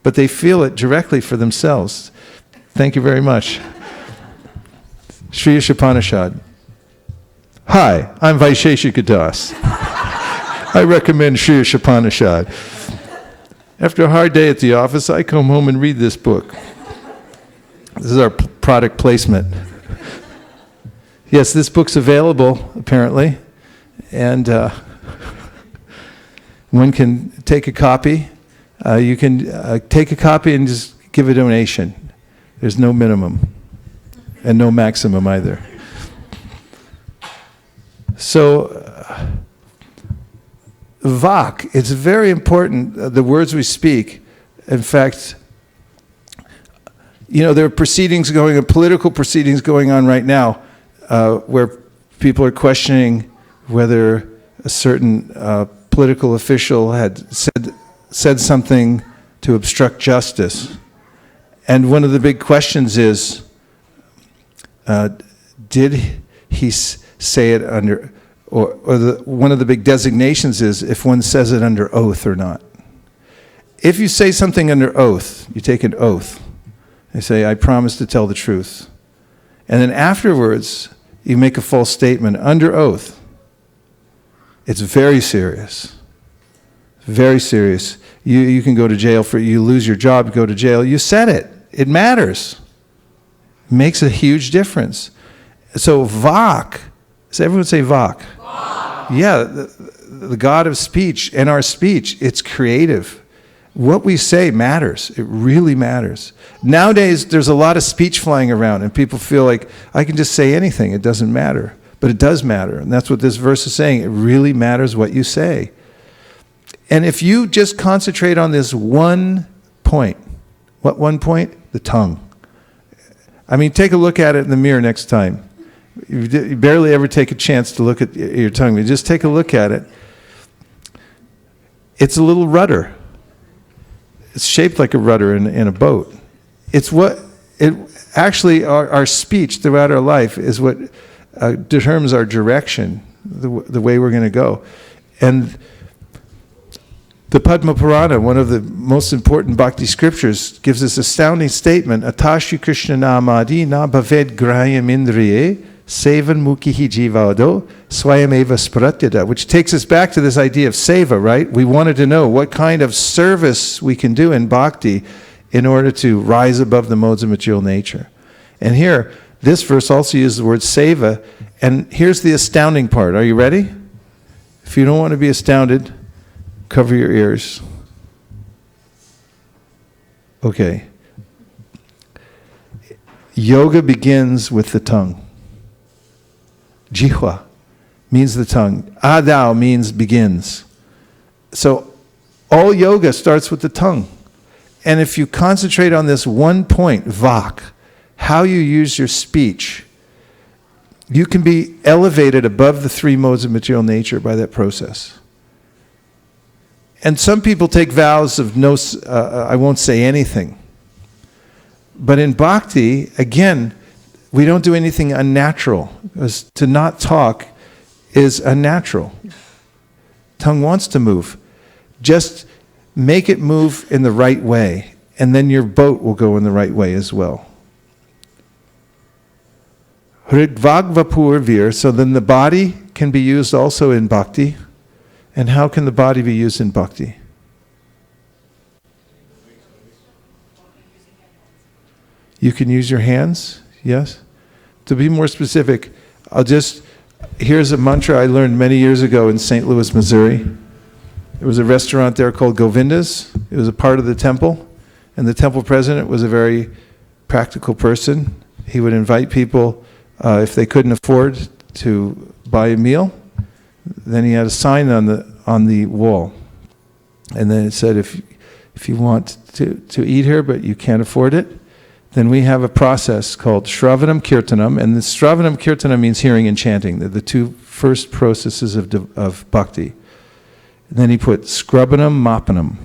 But they feel it directly for themselves. Thank you very much. Sri Upanishad. Hi, I'm Vaisesika Das. I recommend Sri Upanishad. After a hard day at the office, I come home and read this book. This is our product placement. Yes, this book's available, apparently, and one can take a copy. You can take a copy and just give a donation. There's no minimum and no maximum either. So, Vak, it's very important, the words we speak. In fact, there are proceedings going on, political proceedings going on right now, where people are questioning whether a certain political official had said something to obstruct justice. And one of the big questions is, did he say it under, one of the big designations is if one says it under oath or not. If you say something under oath, you take an oath. You say, I promise to tell the truth. And then afterwards, you make a false statement under oath. It's very serious. Very serious. You can go to jail you lose your job, go to jail. You said it. It matters. It makes a huge difference. So Vak, does everyone say Vak? Vak. Yeah, the God of speech and our speech, it's creative. What we say matters. It really matters. Nowadays, there's a lot of speech flying around, and people feel like, I can just say anything. It doesn't matter. But it does matter, and that's what this verse is saying. It really matters what you say. And if you just concentrate on this one point, what one point? The tongue. I mean, take a look at it in the mirror next time. You barely ever take a chance to look at your tongue. You just take a look at it. It's a little rudder. It's shaped like a rudder in a boat. It's what, actually our speech throughout our life is what determines our direction, the way we're going to go. And the Padma Purana, one of the most important bhakti scriptures, gives this astounding statement, Atashu Krishna namadi na bhaved grahayam indriye sevan mukihi jivado swayameva spratyada, which takes us back to this idea of seva, right? We wanted to know what kind of service we can do in bhakti in order to rise above the modes of material nature. And here, this verse also uses the word seva, and here's the astounding part. Are you ready? If you don't want to be astounded, cover your ears. Okay. Yoga begins with the tongue. Jihva means the tongue. Adao means begins. So all yoga starts with the tongue. And if you concentrate on this one point, Vak, how you use your speech, you can be elevated above the three modes of material nature by that process. And some people take vows of no, I won't say anything. But in bhakti, again, we don't do anything unnatural. Because to not talk is unnatural. Tongue wants to move. Just make it move in the right way, and then your boat will go in the right way as well. Hrigvag vapur vir, so then the body can be used also in bhakti. And how can the body be used in bhakti? You can use your hands, yes? To be more specific, here's a mantra I learned many years ago in St. Louis, Missouri. There was a restaurant there called Govinda's. It was a part of the temple, and the temple president was a very practical person. He would invite people, if they couldn't afford to buy a meal, then he had a sign on the wall, and then it said, if you want to eat here but you can't afford it, then we have a process called Shravanam Kirtanam, and the Shravanam Kirtanam means hearing and chanting. They're the two first processes of bhakti. And then he put Scrubbanam Mappanam.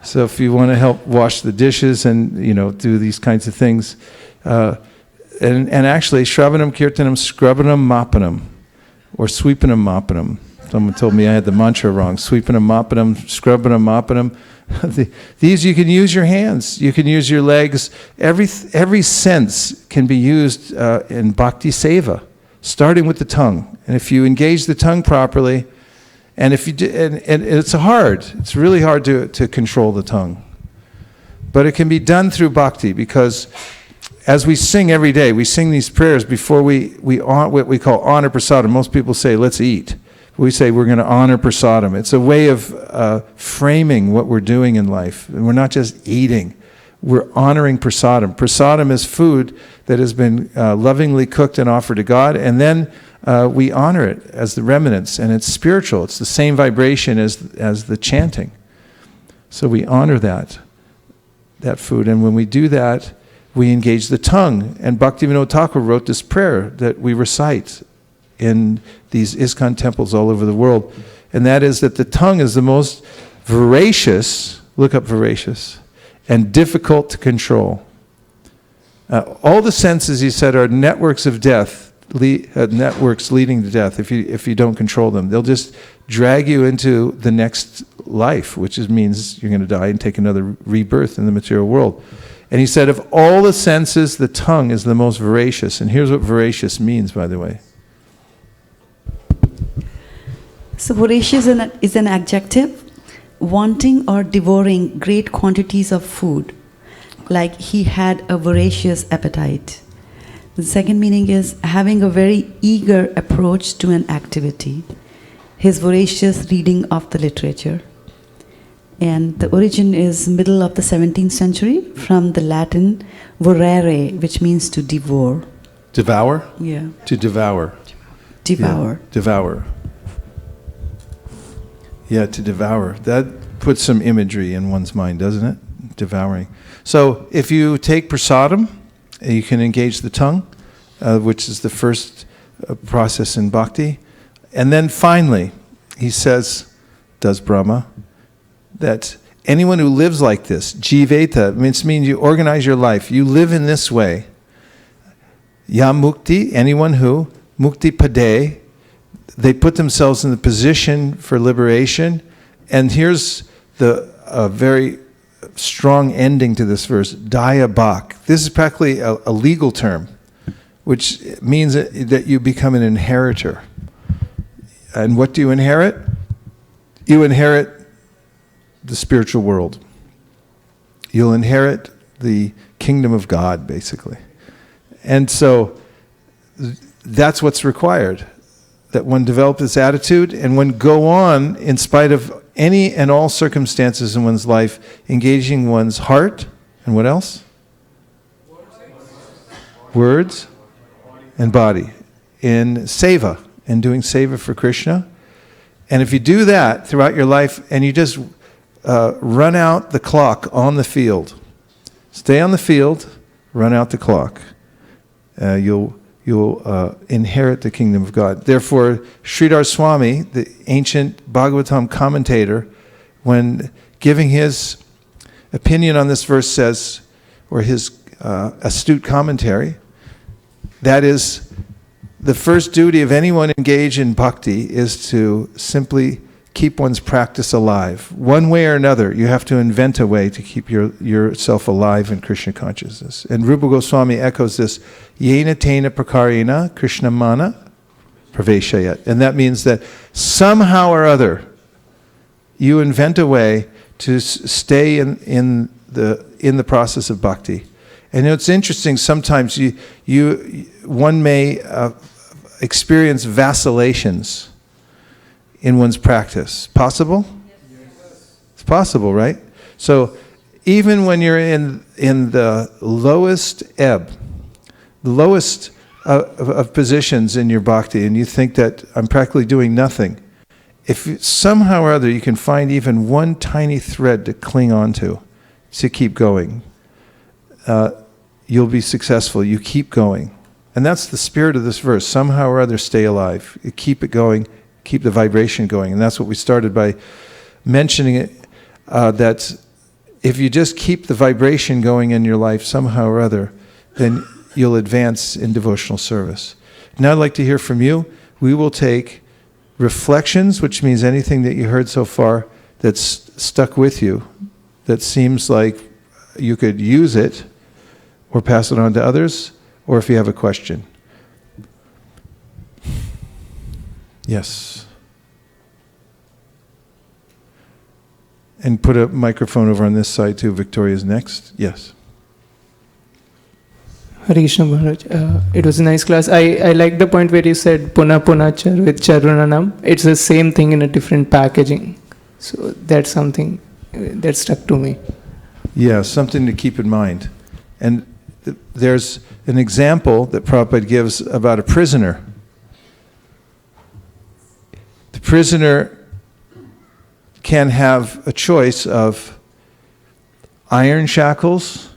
So if you want to help wash the dishes and do these kinds of things, and actually Shravanam Kirtanam Scrubbanam Mappanam, or Sweepanam Mappanam. Someone told me I had the mantra wrong. Sweepanam Mappanam, Scrubbanam Mappanam. These, you can use your hands, you can use your legs. Every sense can be used in bhakti seva, starting with the tongue. And if you engage the tongue properly, and if you do, and it's really hard to control the tongue. But it can be done through bhakti, because as we sing every day, we sing these prayers before we what we call honor prasadam. Most people say, let's eat. We say we're going to honor prasadam. It's a way of framing what we're doing in life. And we're not just eating. We're honoring prasadam. Prasadam is food that has been lovingly cooked and offered to God, and then we honor it as the remnants, and it's spiritual. It's the same vibration as the chanting. So we honor that food, and when we do that, we engage the tongue. And Bhaktivinoda Thakur wrote this prayer that we recite in these ISKCON temples all over the world, and that is that the tongue is the most voracious, look up voracious, and difficult to control. All the senses, he said, are networks of death, networks leading to death if you don't control them. They'll just drag you into the next life, which means you're going to die and take another rebirth in the material world. And he said, of all the senses, the tongue is the most voracious. And here's what voracious means, by the way. So voracious is an adjective, wanting or devouring great quantities of food, like he had a voracious appetite. The second meaning is having a very eager approach to an activity, his voracious reading of the literature. And the origin is middle of the 17th century, from the Latin vorare, which means to devour. Devour? Yeah. To devour. Devour. Yeah, devour. Yeah, to devour. That puts some imagery in one's mind, doesn't it? Devouring. So if you take prasadam, you can engage the tongue, which is the first process in bhakti. And then finally, he says, does Brahma, that anyone who lives like this, jiveta, means you organize your life, you live in this way. Ya mukti, anyone who, mukti pade, they put themselves in the position for liberation. And here's a very strong ending to this verse, daya bhak. This is practically a legal term, which means that you become an inheritor. And what do you inherit? You inherit the spiritual world. You'll inherit the kingdom of God, basically. And so that's what's required, that one develop this attitude and one go on in spite of any and all circumstances in one's life, engaging one's heart, and what else? Words and body in seva, and doing seva for Krishna. And if you do that throughout your life and you just run out the clock on the field, stay on the field, run out the clock, you'll inherit the kingdom of God. Therefore, Sridhar Swami, the ancient Bhagavatam commentator, when giving his opinion on this verse says, or his astute commentary, that is, the first duty of anyone engaged in bhakti is to simply keep one's practice alive. One way or another, you have to invent a way to keep yourself alive in Krishna consciousness. And Rupa Goswami echoes this, yena tena prakarena Krishna mana praveshayat. And that means that somehow or other, you invent a way to stay in the process of bhakti. And it's interesting, sometimes one may experience vacillations in one's practice. Possible? Yes. It's possible, right? So even when you're in the lowest ebb, the lowest of positions in your bhakti, and you think that I'm practically doing nothing, if somehow or other you can find even one tiny thread to cling onto to keep going, you'll be successful. You keep going. And that's the spirit of this verse. Somehow or other stay alive. You keep it going. Keep the vibration going. And that's what we started by mentioning it, that if you just keep the vibration going in your life somehow or other, then you'll advance in devotional service. Now I'd like to hear from you. We will take reflections, which means anything that you heard so far that's stuck with you, that seems like you could use it or pass it on to others, or if you have a question. Yes. And put a microphone over on this side too. Victoria's next. Yes. Hare Krishna Maharaj. It was a nice class. I like the point where you said Puna Punachar with Charunanam. It's the same thing in a different packaging. So that's something that stuck to me. Yeah, something to keep in mind. And there's an example that Prabhupada gives about a prisoner. The prisoner can have a choice of iron shackles,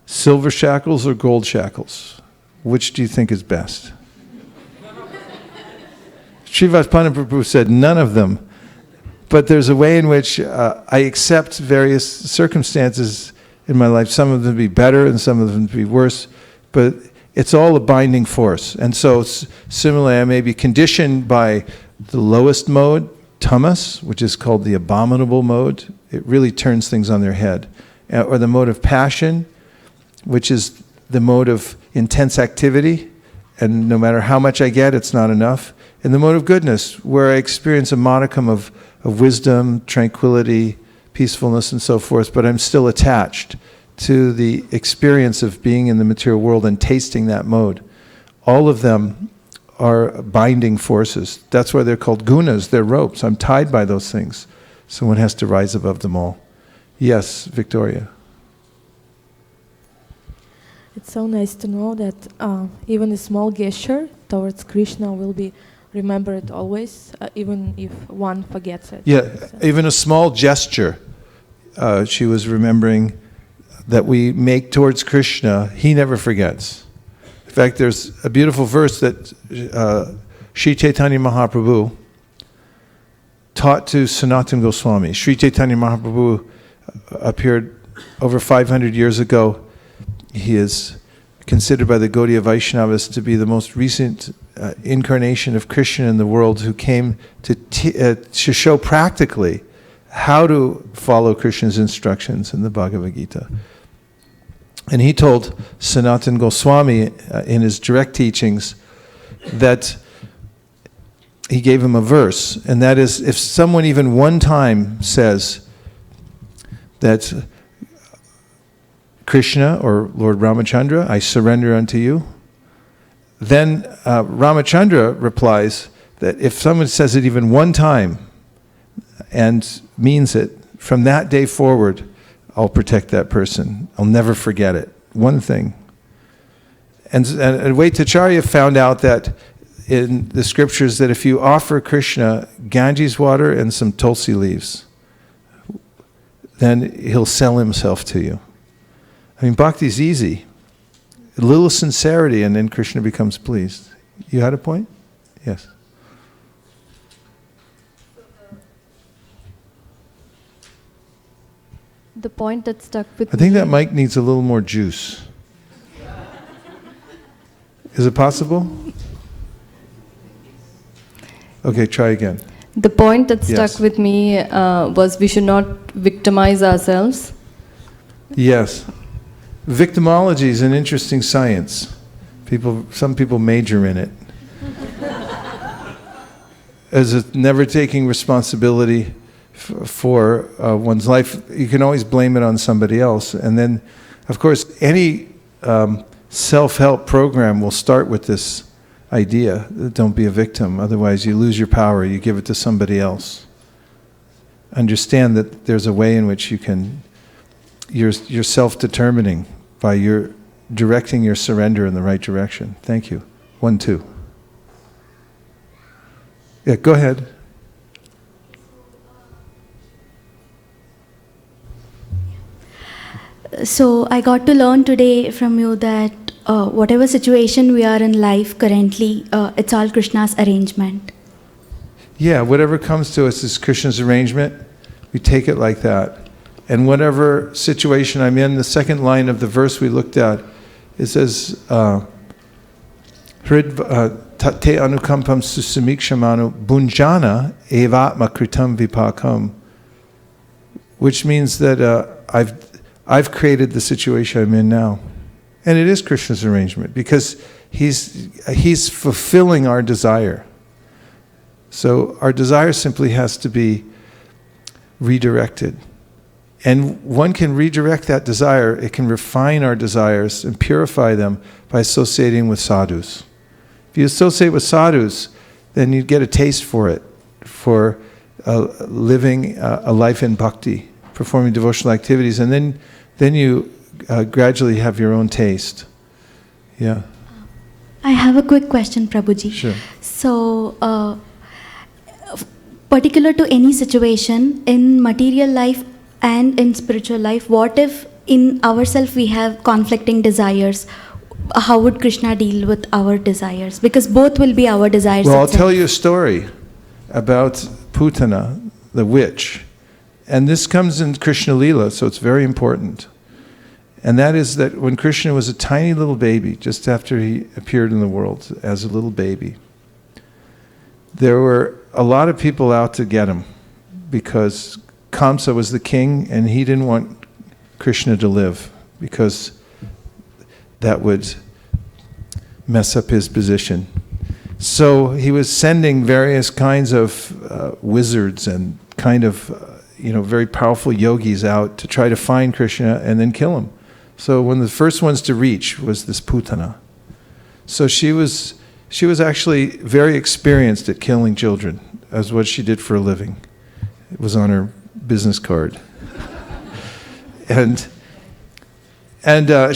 silver shackles, or gold shackles. Which do you think is best? Srivastava Prabhu said none of them. But there's a way in which I accept various circumstances in my life. Some of them be better and some of them be worse. But it's all a binding force. And so similarly, I may be conditioned by the lowest mode, tamas, which is called the abominable mode. It really turns things on their head. Or the mode of passion, which is the mode of intense activity, and no matter how much I get, it's not enough. And the mode of goodness, where I experience a modicum of wisdom, tranquility, peacefulness, and so forth, but I'm still attached to the experience of being in the material world and tasting that mode. All of them are binding forces. That's why they're called gunas, they're ropes. I'm tied by those things. So one has to rise above them all. Yes, Victoria. It's so nice to know that even a small gesture towards Krishna will be remembered always, even if one forgets it. Yeah, So- even a small gesture. She was remembering that we make towards Krishna, he never forgets. In fact, there's a beautiful verse that Sri Chaitanya Mahaprabhu taught to Sanatana Goswami. Sri Chaitanya Mahaprabhu appeared over 500 years ago. He is considered by the Gaudiya Vaishnavas to be the most recent incarnation of Krishna in the world, who came to show practically how to follow Krishna's instructions in the Bhagavad Gita. And he told Sanatana Goswami in his direct teachings that he gave him a verse, and that is, if someone even one time says that Krishna or Lord Ramachandra, I surrender unto you, then Ramachandra replies that if someone says it even one time and means it, from that day forward, I'll protect that person. I'll never forget it. One thing. And Vaitacharya found out that in the scriptures that if you offer Krishna Ganges water and some tulsi leaves, then he'll sell himself to you. I mean, bhakti is easy. A little sincerity and then Krishna becomes pleased. You had a point? Yes. The point that stuck with I think that mic needs a little more juice. Is it possible? Okay, try again. The point that stuck Yes. with me was we should not victimize ourselves. Yes. Victimology is an interesting science. Some people major in it. As a never taking responsibility for one's life. You can always blame it on somebody else. And then, of course, any self-help program will start with this idea, don't be a victim, otherwise you lose your power, you give it to somebody else. Understand that there's a way in which you're self-determining by your directing your surrender in the right direction. Thank you. 1, 2. Yeah, go ahead. So I got to learn today from you that whatever situation we are in life currently, it's all Krishna's arrangement. Yeah, whatever comes to us is Krishna's arrangement. We take it like that. And whatever situation I'm in, the second line of the verse we looked at, it says, Hrid te anukampam susamikshamanu bunjana evatma kritam vipakam, which means that I've created the situation I'm in now. And it is Krishna's arrangement because he's fulfilling our desire. So our desire simply has to be redirected. And one can redirect that desire. It can refine our desires and purify them by associating with sadhus. If you associate with sadhus, then you get a taste for it, for living a life in bhakti, performing devotional activities, and then you gradually have your own taste. Yeah. I have a quick question, Prabhuji. Sure. So, particular to any situation in material life and in spiritual life, what if in ourselves we have conflicting desires? How would Krishna deal with our desires? Because both will be our desires. Well, I'll itself. tell you a story about Putana, the witch. And this comes in Krishna Lila, so it's very important. And that is that when Krishna was a tiny little baby, just after he appeared in the world as a little baby, there were a lot of people out to get him because Kamsa was the king and he didn't want Krishna to live because that would mess up his position. So he was sending various kinds of wizards and kind of very powerful yogis out to try to find Krishna and then kill him. So one of the first ones to reach was this Putana. So she was actually very experienced at killing children. That's what she did for a living. It was on her business card. And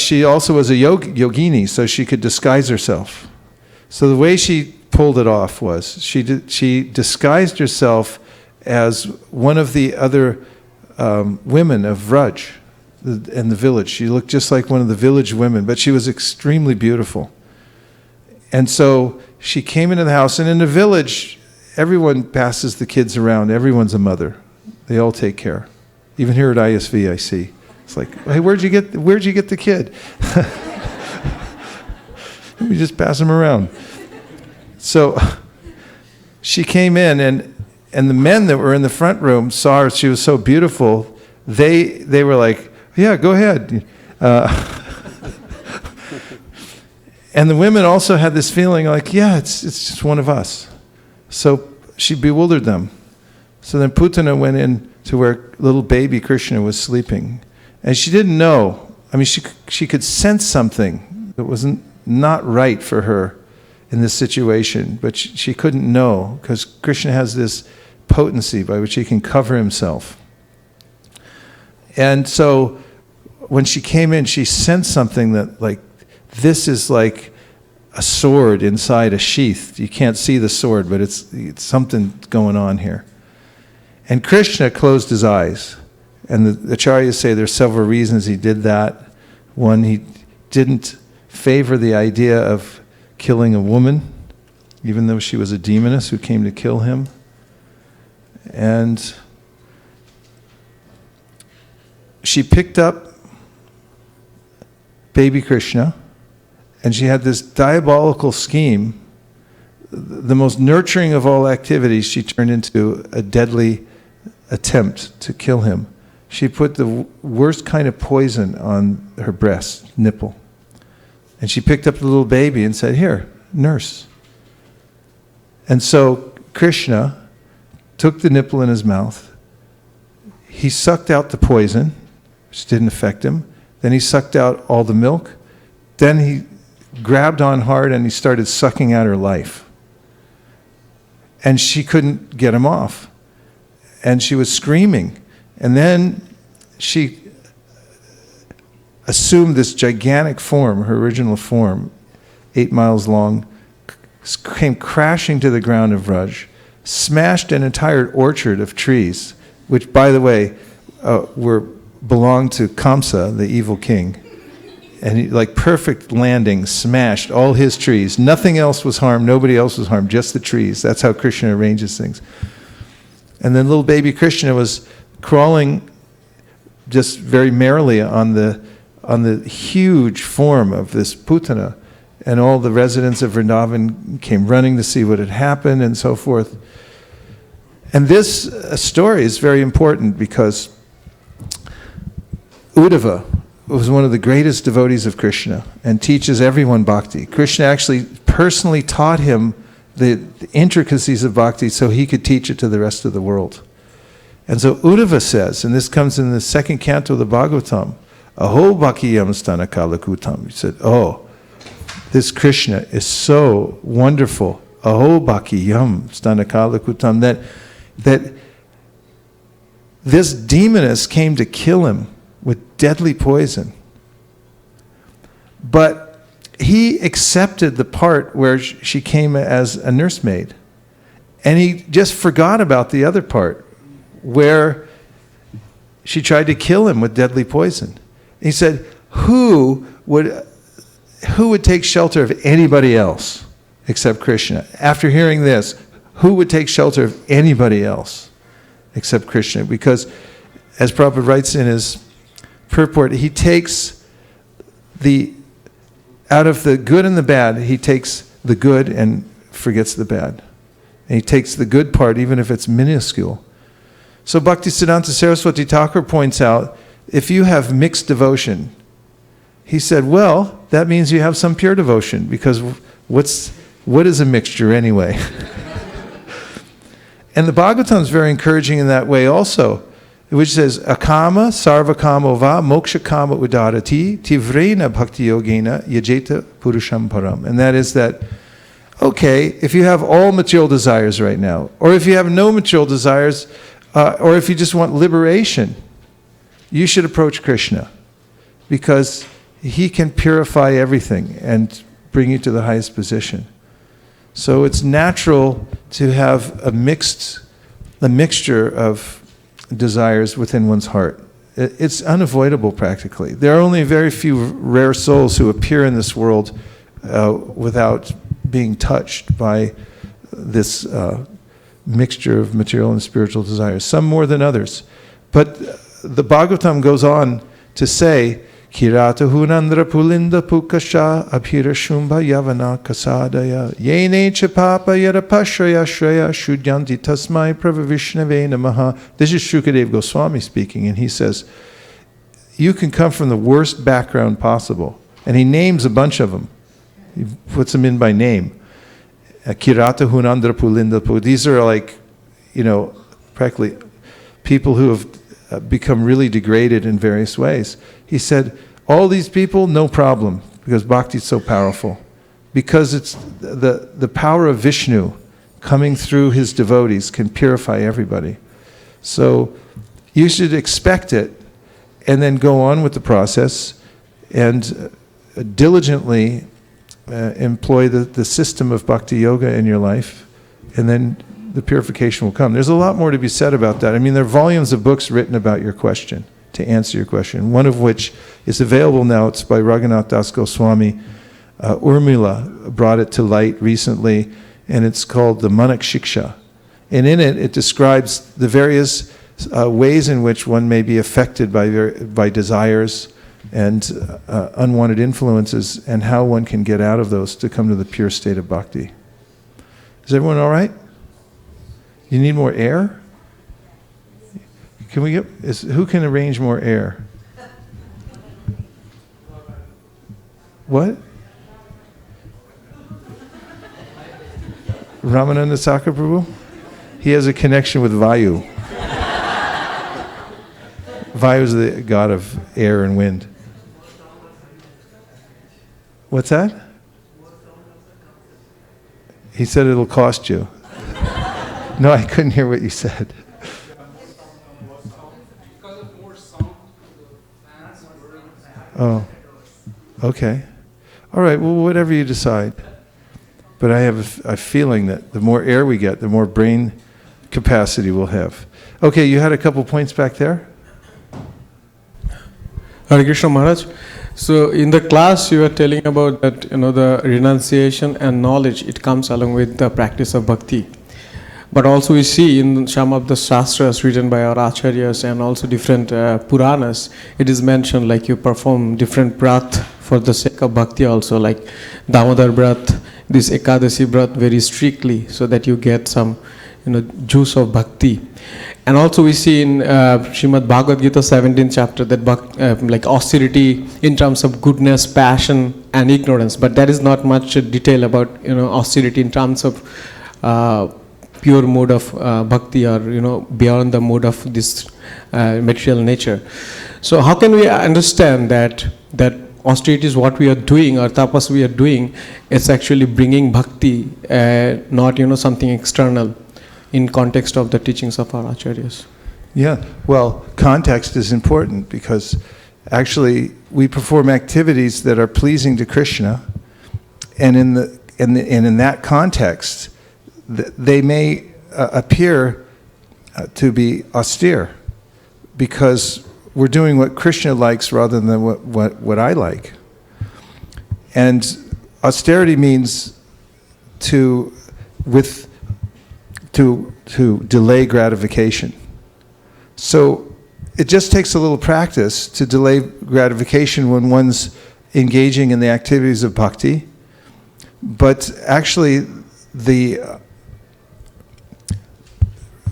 she also was a yogini, so she could disguise herself. So the way she pulled it off was she disguised herself as one of the other women of Vraj in the village. She looked just like one of the village women, but she was extremely beautiful. And so she came into the house, and in the village, everyone passes the kids around. Everyone's a mother. They all take care. Even here at ISV, I see. It's like, hey, where'd you get the kid? We just pass him around. So she came in, and the men that were in the front room saw her. She was so beautiful. They were like, yeah, go ahead. And the women also had this feeling like, yeah, it's just one of us. So she bewildered them. So then Putana went in to where little baby Krishna was sleeping. And she didn't know. I mean, she could sense something that wasn't not right for her in this situation, but she couldn't know because Krishna has this potency by which he can cover himself. And so when she came in, she sensed something that, like, this is like a sword inside a sheath. You can't see the sword, but it's something going on here. And Krishna closed his eyes. And the acharyas say there's several reasons he did that. One, he didn't favor the idea of killing a woman, even though she was a demoness who came to kill him. And she picked up baby Krishna, and she had this diabolical scheme. The most nurturing of all activities, she turned into a deadly attempt to kill him. She put the worst kind of poison on her breast, nipple. And she picked up the little baby and said, here, nurse. And so Krishna took the nipple in his mouth. He sucked out the poison, which didn't affect him. Then he sucked out all the milk. Then he grabbed on hard and he started sucking out her life. And she couldn't get him off. And she was screaming. And then she assumed this gigantic form, her original form, 8 miles long, came crashing to the ground of Vraj, smashed an entire orchard of trees, which, by the way, belonged to Kamsa, the evil king. And he, like perfect landing, smashed all his trees. Nothing else was harmed, nobody else was harmed, just the trees. That's how Krishna arranges things. And then little baby Krishna was crawling just very merrily on the huge form of this Putana. And all the residents of Vrindavan came running to see what had happened and so forth. And this story is very important because Uddhava was one of the greatest devotees of Krishna and teaches everyone bhakti. Krishna actually personally taught him the intricacies of bhakti so he could teach it to the rest of the world. And so Uddhava says, and this comes in the second canto of the Bhagavatam, Aho Bhakiyam Stanakalakutam. He said, oh, this Krishna is so wonderful. Aho Bhakiyam Stanakalakutam. That this demoness came to kill him with deadly poison. But he accepted the part where she came as a nursemaid. And he just forgot about the other part where she tried to kill him with deadly poison. He said, who would take shelter of anybody else except Krishna? After hearing this, who would take shelter of anybody else except Krishna? Because as Prabhupada writes in his purport, he takes out of the good and the bad, he takes the good and forgets the bad. And he takes the good part, even if it's minuscule. So Bhaktisiddhanta Saraswati Thakur points out, if you have mixed devotion, he said, well, that means you have some pure devotion, because what is a mixture anyway? And the Bhagavatam is very encouraging in that way also, which says, akama sarvakamo va moksha kama udarati tivrena bhakti yogena yajeta purusham param. And that is that, okay, if you have all material desires right now, or if you have no material desires, or if you just want liberation, you should approach Krishna, because he can purify everything and bring you to the highest position. So it's natural to have a mixture of desires within one's heart. It's unavoidable practically. There are only very few rare souls who appear in this world without being touched by this mixture of material and spiritual desires, some more than others. But the Bhagavatam goes on to say, Kirata hunandra pulinda pukasha abhira shumbha yavana kasadaya yene chapapa yarapashraya shraya shudyanti tasmai pravavishnave namaha. This is Shukadev Goswami speaking, and he says, you can come from the worst background possible. And he names a bunch of them. He puts them in by name. Kirata hunandra pulinda pu. These are like, practically people who have become really degraded in various ways. He said, all these people, no problem, because bhakti is so powerful. Because it's the power of Vishnu coming through his devotees can purify everybody. So you should expect it and then go on with the process and diligently employ the system of bhakti yoga in your life, and then the purification will come. There's a lot more to be said about that. I mean, there are volumes of books written about your question, to answer your question, one of which is available now. It's by Raghunath Das Goswami. Urmila brought it to light recently, and it's called the Manak Shiksha. And in it, it describes the various ways in which one may be affected by desires and unwanted influences, and how one can get out of those to come to the pure state of bhakti. Is everyone all right? You need more air? Can we who can arrange more air? What? Ramananda Sakar Prabhu? He has a connection with Vayu. Vayu is the god of air and wind. What's that? He said it'll cost you. No, I couldn't hear what you said. Oh, okay. All right, well, whatever you decide. But I have a feeling that the more air we get, the more brain capacity we'll have. Okay, you had a couple points back there? Hare Krishna Maharaj. So in the class you were telling about that, the renunciation and knowledge, it comes along with the practice of bhakti. But also we see in some of the shastras written by our acharyas and also different Puranas, it is mentioned like you perform different brath for the sake of bhakti also, like Damodar brath, this Ekadasi brath very strictly, so that you get some juice of bhakti. And also we see in Srimad Bhagavad Gita 17th chapter that like austerity in terms of goodness, passion and ignorance, but there is not much detail about austerity in terms of pure mode of bhakti, or beyond the mode of this material nature. So how can we understand that austerity is what we are doing, or tapas we are doing, it's actually bringing bhakti, not something external, in context of the teachings of our acharyas? Yeah, well, context is important, because actually we perform activities that are pleasing to Krishna, and in that context, they may appear to be austere, because we're doing what Krishna likes rather than what I like. And austerity means to delay gratification. So it just takes a little practice to delay gratification when one's engaging in the activities of bhakti. But actually, the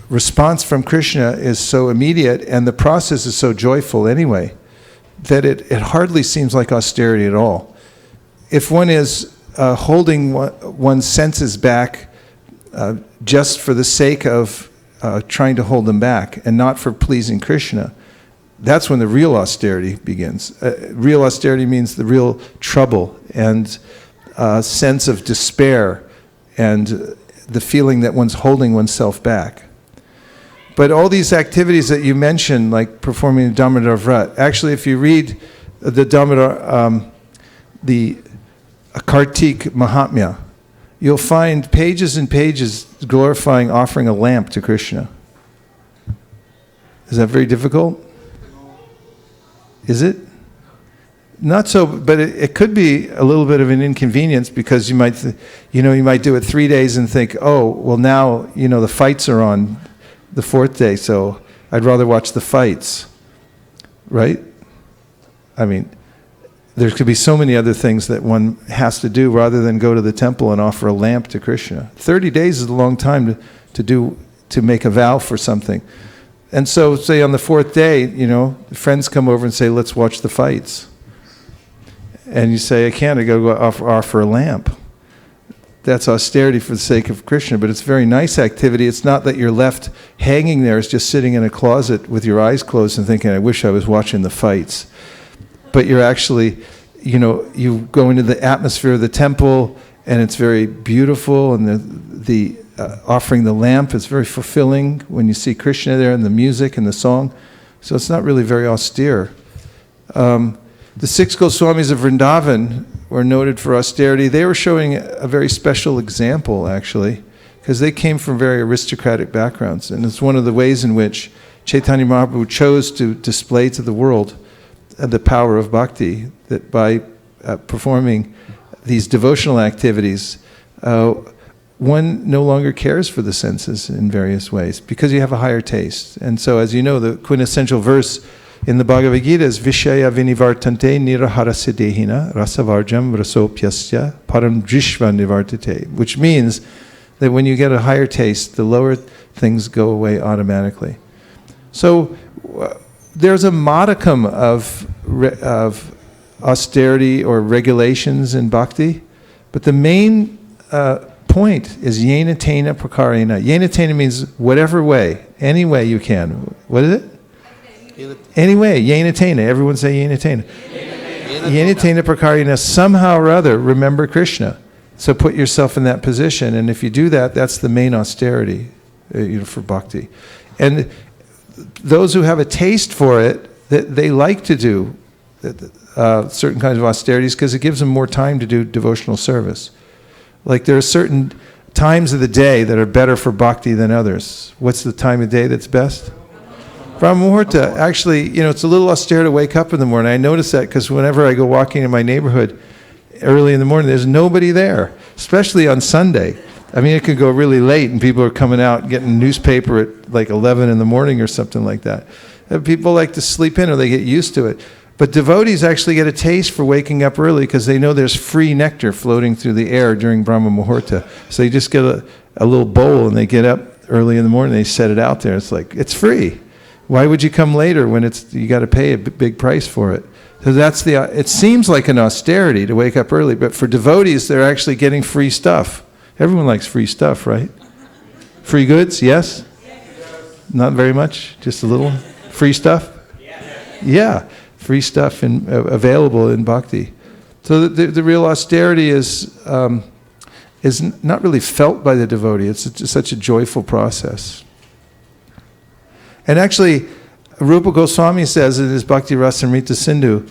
response from Krishna is so immediate, and the process is so joyful anyway, that it hardly seems like austerity at all. If one is holding one's senses back just for the sake of trying to hold them back and not for pleasing Krishna, that's when the real austerity begins. Real austerity means the real trouble and sense of despair and the feeling that one's holding oneself back. But all these activities that you mentioned, like performing the Damodar Vrat, actually if you read the Damodar, the Kartik Mahatmya, you'll find pages and pages glorifying offering a lamp to Krishna. Is that very difficult? Is it? Not so, but it could be a little bit of an inconvenience, because you might do it 3 days and think, oh, well now, the fights are on the 4th day, so I'd rather watch the fights, right? I mean, there could be so many other things that one has to do rather than go to the temple and offer a lamp to Krishna. 30 days is a long time to make a vow for something. And so, say on the 4th day, friends come over and say, let's watch the fights. And you say, I can't, I got to go offer a lamp. That's austerity for the sake of Krishna, but it's very nice activity. It's not that you're left hanging there, it's just sitting in a closet with your eyes closed and thinking, I wish I was watching the fights. But you're actually, you go into the atmosphere of the temple, and it's very beautiful, and the offering the lamp is very fulfilling when you see Krishna there, and the music and the song. So it's not really very austere. The 6 Goswamis of Vrindavan were noted for austerity. They were showing a very special example, actually, because they came from very aristocratic backgrounds. And it's one of the ways in which Chaitanya Mahaprabhu chose to display to the world the power of bhakti, that by performing these devotional activities, one no longer cares for the senses in various ways, because you have a higher taste. And so, as you know, the quintessential verse in the Bhagavad Gita is Vishaya vinivartante niraharasya dehina rasavarjam rasopyasya param drishva nivartate, which means that when you get a higher taste, the lower things go away automatically. So there's a modicum of austerity or regulations in bhakti, but the main point is yena tena prakarena. Yena tena means whatever way, any way you can. What is it? Anyway, yena tena. Everyone say yena tena. Yena tena prakarena. Somehow or other, remember Krishna. So put yourself in that position, and if you do that, that's the main austerity, for bhakti. And those who have a taste for it, they like to do certain kinds of austerities because it gives them more time to do devotional service. Like there are certain times of the day that are better for bhakti than others. What's the time of day that's best? Brahma Muhurta. Actually, it's a little austere to wake up in the morning. I notice that because whenever I go walking in my neighborhood early in the morning, there's nobody there, especially on Sunday. I mean, it could go really late and people are coming out getting a newspaper at like 11 in the morning or something like that. And people like to sleep in or they get used to it. But devotees actually get a taste for waking up early because they know there's free nectar floating through the air during Brahma Muhurta. So you just get a little bowl and they get up early in the morning, they set it out there. It's like, it's free. Why would you come later when you got to pay a big price for it? So it seems like an austerity to wake up early, but for devotees, they're actually getting free stuff. Everyone likes free stuff, right? Free goods, yes? Not very much, just a little. Free stuff? Yeah, free stuff available in bhakti. So the real austerity is not really felt by the devotee. It's just such a joyful process. And actually, Rupa Goswami says in his Bhakti Rasamrita Sindhu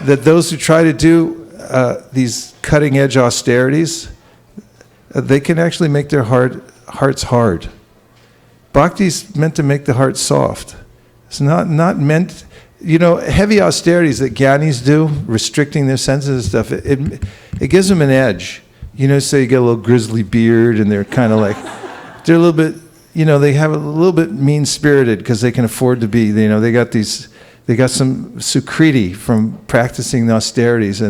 that those who try to do these cutting-edge austerities, they can actually make their hearts hard. Bhakti's meant to make the heart soft. It's not meant, heavy austerities that gyanis do, restricting their senses and stuff, it gives them an edge. So you get a little grizzly beard and they're kind of like, they're a little bit, they have a little bit mean-spirited because they can afford to be, they got some sukriti from practicing the austerities,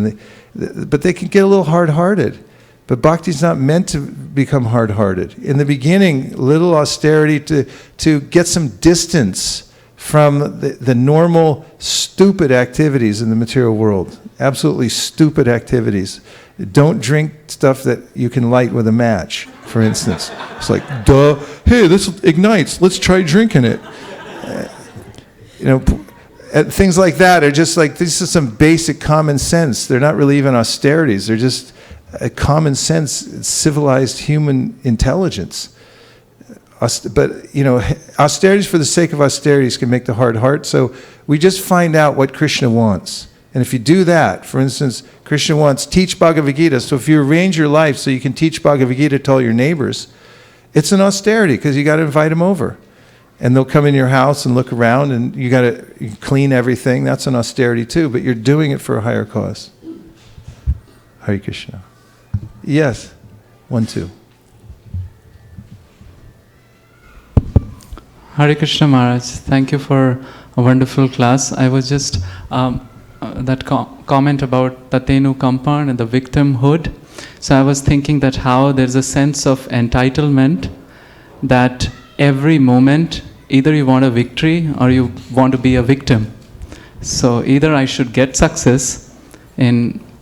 but they can get a little hard-hearted. But bhakti's not meant to become hard-hearted. In the beginning, little austerity to get some distance from the normal stupid activities in the material world. Absolutely stupid activities. Don't drink stuff that you can light with a match, for instance. It's like, duh, hey, this ignites, let's try drinking it. Things like that are just like, this is some basic common sense. They're not really even austerities. They're just a common sense, civilized human intelligence. But, austerities for the sake of austerities can make the heart. So we just find out what Krishna wants. And if you do that, for instance, Krishna wants, teach Bhagavad Gita. So if you arrange your life so you can teach Bhagavad Gita to all your neighbors, it's an austerity because you got to invite them over. And they'll come in your house and look around and you got to clean everything. That's an austerity too, but you're doing it for a higher cause. Hare Krishna. Yes, 1, 2. Hare Krishna Maharaj, thank you for a wonderful class. I was just, that comment about Tatenu Kampan and the victimhood. So I was thinking that how there's a sense of entitlement that every moment, either you want a victory or you want to be a victim. So either I should get success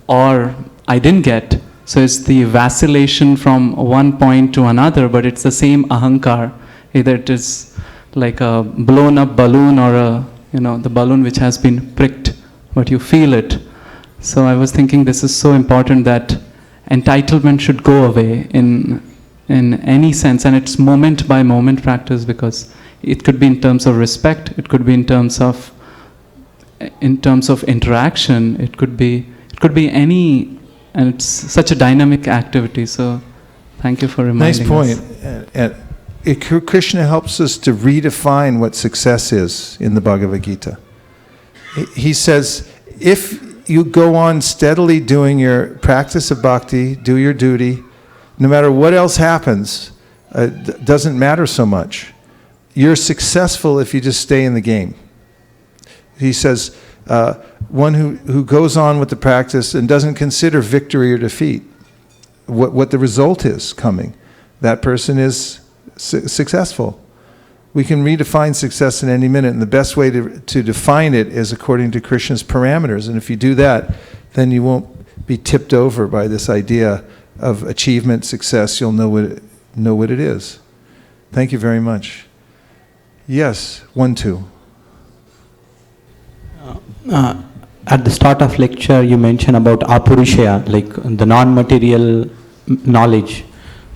or I didn't get. So it's the vacillation from one point to another, but it's the same ahankar. Either it is like a blown up balloon or the balloon which has been pricked, but you feel it. So I was thinking this is so important that entitlement should go away in any sense, and it's moment by moment practice, because it could be in terms of respect, it could be in terms of interaction, it could be any, and it's such a dynamic activity. So thank you for reminding us. Nice point. Krishna helps us to redefine what success is in the Bhagavad Gita. He says, if you go on steadily doing your practice of bhakti, do your duty, no matter what else happens, doesn't matter so much. You're successful if you just stay in the game. He says, one who goes on with the practice and doesn't consider victory or defeat, what the result is coming, that person is successful. We can redefine success in any minute, and the best way to define it is according to Krishna's parameters. And if you do that, then you won't be tipped over by this idea of achievement, success. You'll know what it is. Thank you very much. Yes, 1, 2. At the start of lecture, you mentioned about apurishaya, like the non-material knowledge.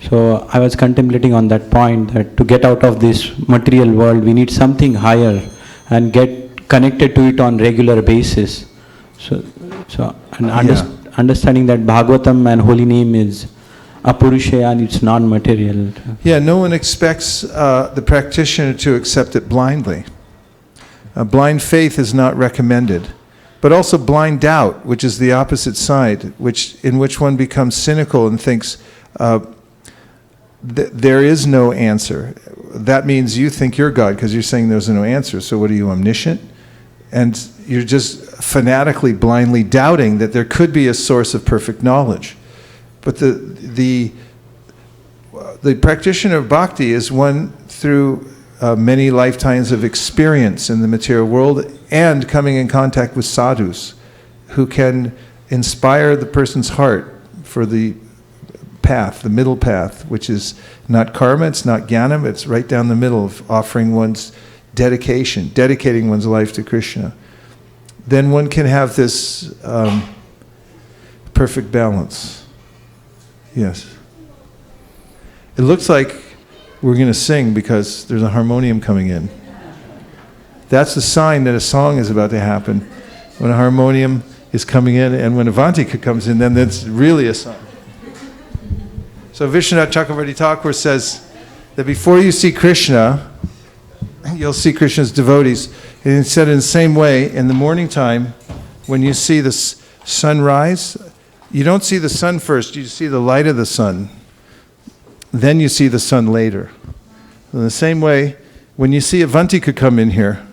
So I was contemplating on that point, that to get out of this material world, we need something higher and get connected to it on regular basis. Understanding that Bhagavatam and holy name is apurishaya and it's non-material. Yeah, no one expects the practitioner to accept it blindly. Blind faith is not recommended. But also blind doubt, which is the opposite side, in which one becomes cynical and thinks there is no answer. That means you think you're God because you're saying there's no answer. So what are you, omniscient? And you're just fanatically, blindly doubting that there could be a source of perfect knowledge. But the practitioner of bhakti is one through many lifetimes of experience in the material world and coming in contact with sadhus who can inspire the person's heart for the path, the middle path, which is not karma, it's not jnana, it's right down the middle of offering one's dedicating one's life to Krishna, then one can have this perfect balance. Yes. It looks like we're going to sing because there's a harmonium coming in. That's a sign that a song is about to happen. When a harmonium is coming in, and when Avantika comes in, then that's really a song. So Vishwanath Chakravarti Thakur says that before you see Krishna, you'll see Krishna's devotees. And he said in the same way, in the morning time, when you see the sun rise, you don't see the sun first, you see the light of the sun. Then you see the sun later. In the same way, when you see Avantika come in here,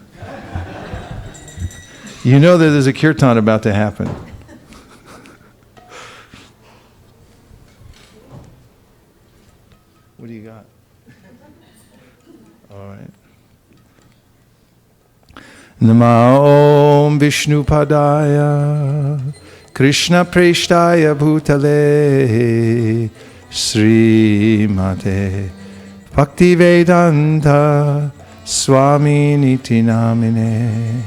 you know that there's a kirtan about to happen. What do you got? All right. Nama Om Vishnu Padaya Krishna Preshtaya Bhutale Sri Mate Bhakti Vedanta Swami Niti Namine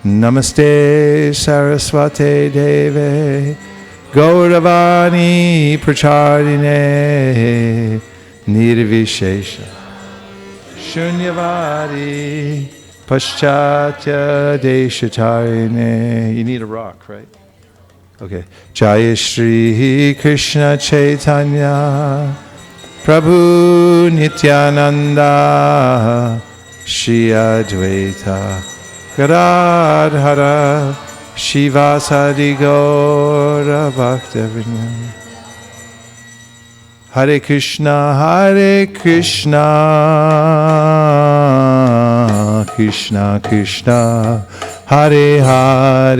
Namaste Saraswate Deve Gauravani Prachardine Nirvishesha Shunyavadi Paschatya Deshatarine. You need a rock, right? Okay. Jaya Shri Krishna Chaitanya Prabhu Nityananda Shri Advaita Gadadhara Shivasadi Gaura Bhaktivinoda. Hare Krishna, Krishna Krishna, Hare Hare,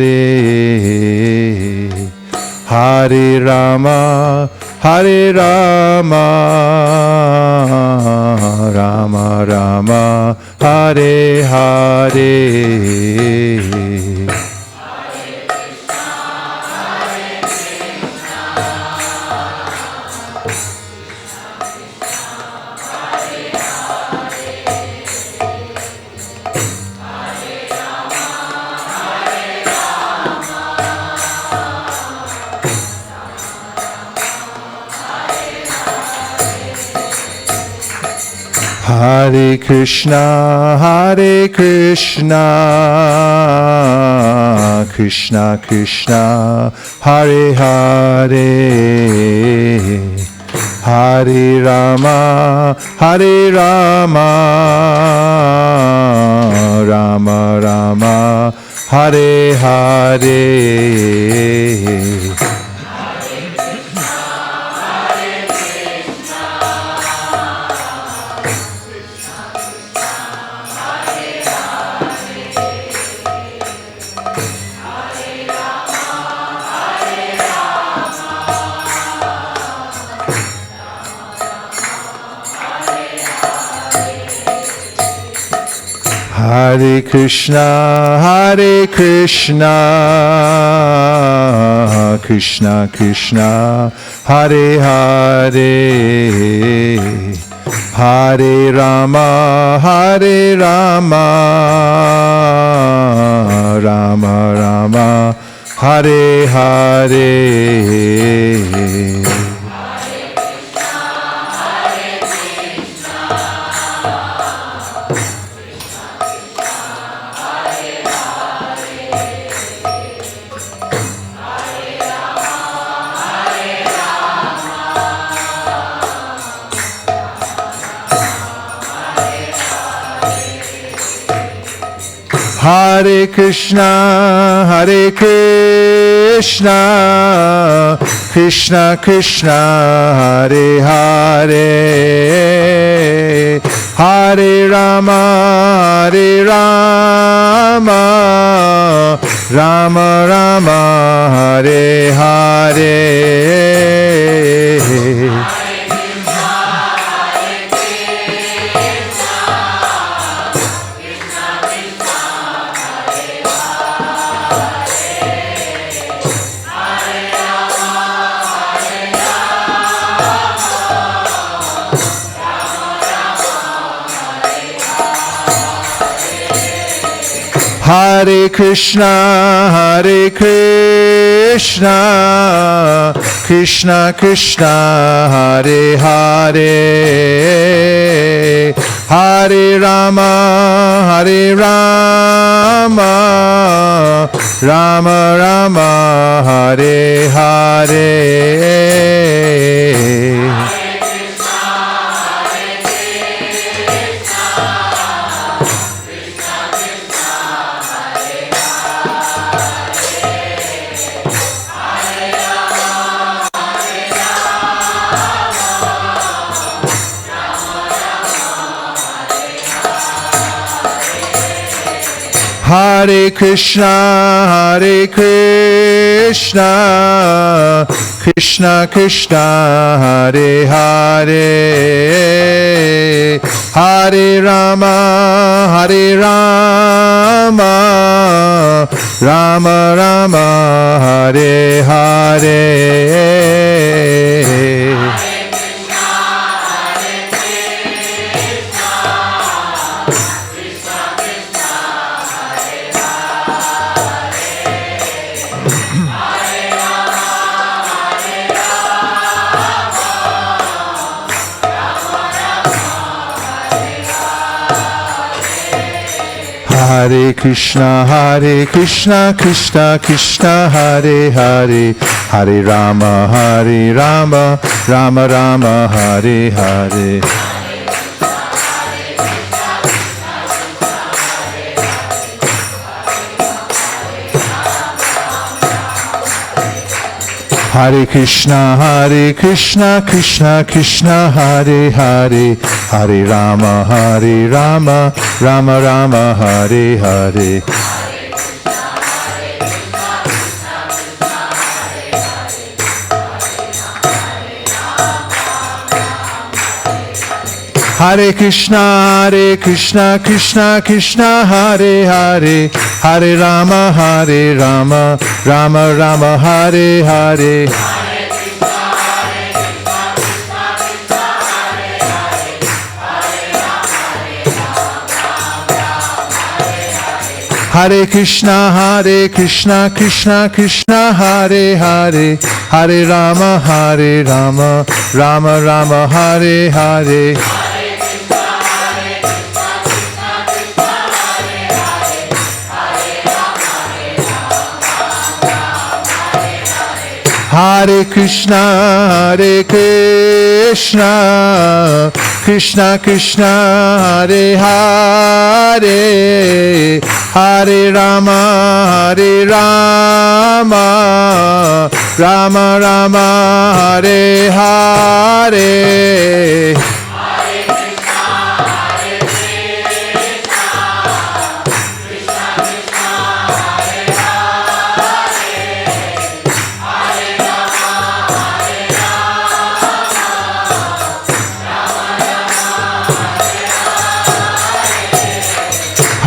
Hare Rama, Rama Rama, Hare Hare. Hare Krishna, Krishna Krishna, Hare Hare, Hare Rama, Rama Rama, Hare Hare. Hare Krishna, Krishna Krishna, Hare Hare, Hare Rama, Rama Rama, Hare Hare. Hare Krishna, Krishna Krishna, Hare Hare, Hare Rama, Rama Rama, Hare Hare. Hare Krishna, Krishna Krishna, Hare Hare, Hare Rama, Rama Rama, Hare Hare. Hare Krishna, Krishna Krishna, Hare Hare, Hare Rama, Rama Rama, Hare Hare. Hare Krishna, Krishna Krishna, Hare Hare, Hare Rama, Rama Rama, Hare Hare. Hare Krishna, Krishna Krishna, Hare Hare, Hare Rama, Rama Rama, Hare Hare. Hare Krishna, Krishna Hare Hare, Hare Rama, Rama Rama, Hare Hare. Hare Krishna, Krishna Hare Hare, Hare Rama, Rama Rama, Hare Hare. Hare Krishna, Krishna Hare Hare, Hare Rama, Rama Rama, Hare Hare.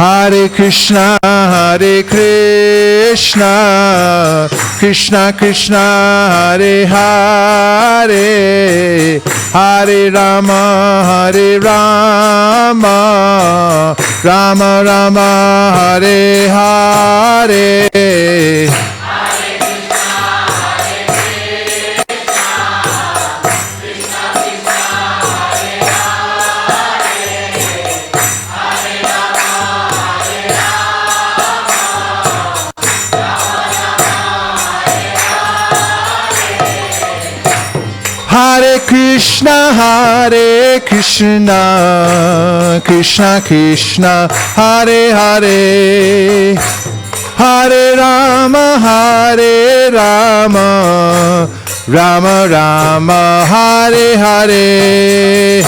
Hare Krishna, Krishna Hare Hare, Hare Rama, Rama Rama, Hare Hare. Hare Krishna, Krishna Hare Hare, Hare Rama, Rama Rama, Hare Hare.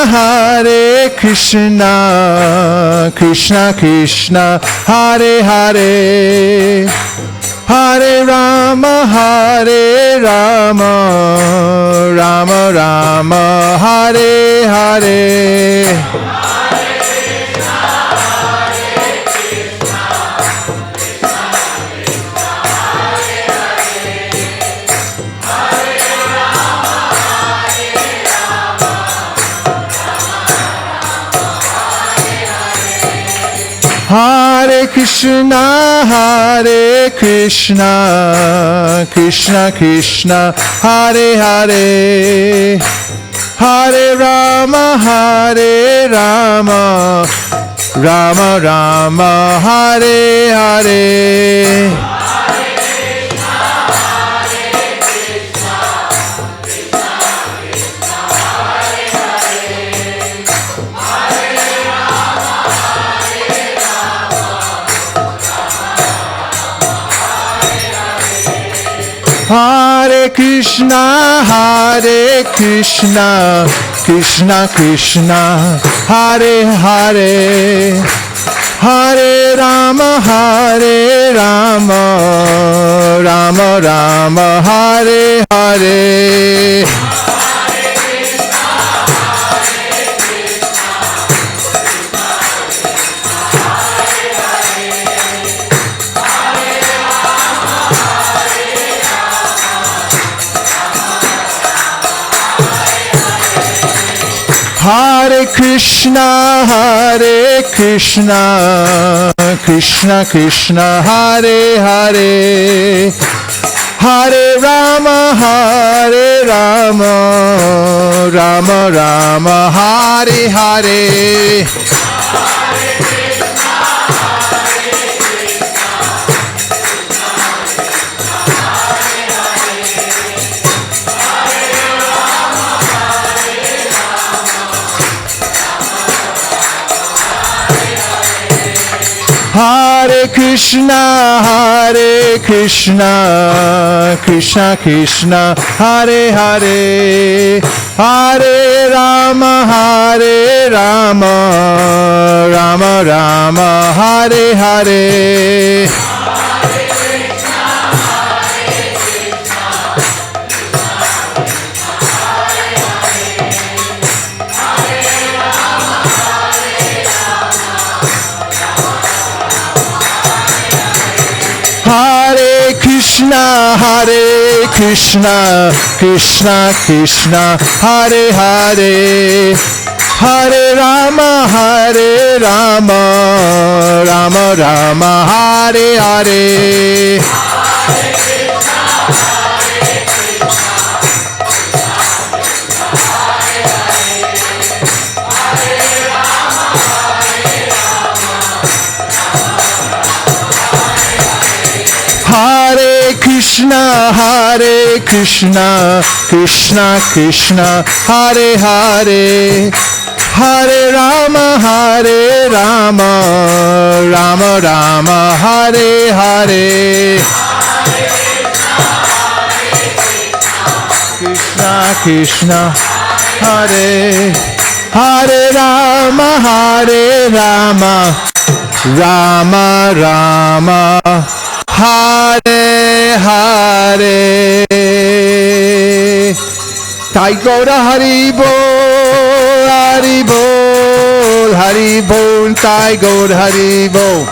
Hare Krishna, Krishna Krishna, Hare Hare, Hare Rama, Hare Rama, Rama Rama, Hare Hare. Hare Krishna, Hare Krishna, Krishna Krishna, Hare Hare. Hare Rama, Hare Rama, Rama Rama, Hare Hare. Hare Krishna, Hare Krishna, Krishna Krishna, Hare Hare. Hare Rama, Hare Rama, Rama Rama, Hare Hare. Hare Krishna, Hare Krishna, Krishna Krishna, Hare Hare. Hare Rama, Hare Rama, Rama Rama, Hare Hare. Hare Krishna, Hare Krishna, Krishna Krishna, Hare Hare. Hare Rama, Hare Rama, Rama Rama, Hare Hare. Hare Krishna, Hare Krishna, Krishna Krishna, Hare Hare. Hare Rama, Hare Rama, Rama Rama, Hare Hare. Hare Krishna, Hare Krishna, Krishna Krishna, Hare Hare. Hare Rama, Hare Rama, Rama Rama, Hare Hare. Krishna Krishna, Hare Hare Rama, Hare Rama, Rama Rama, Hare Hare. Thai Gaura Hari Bol, Hari Bol, Hari Bol, Thai Gaura Hari Bol.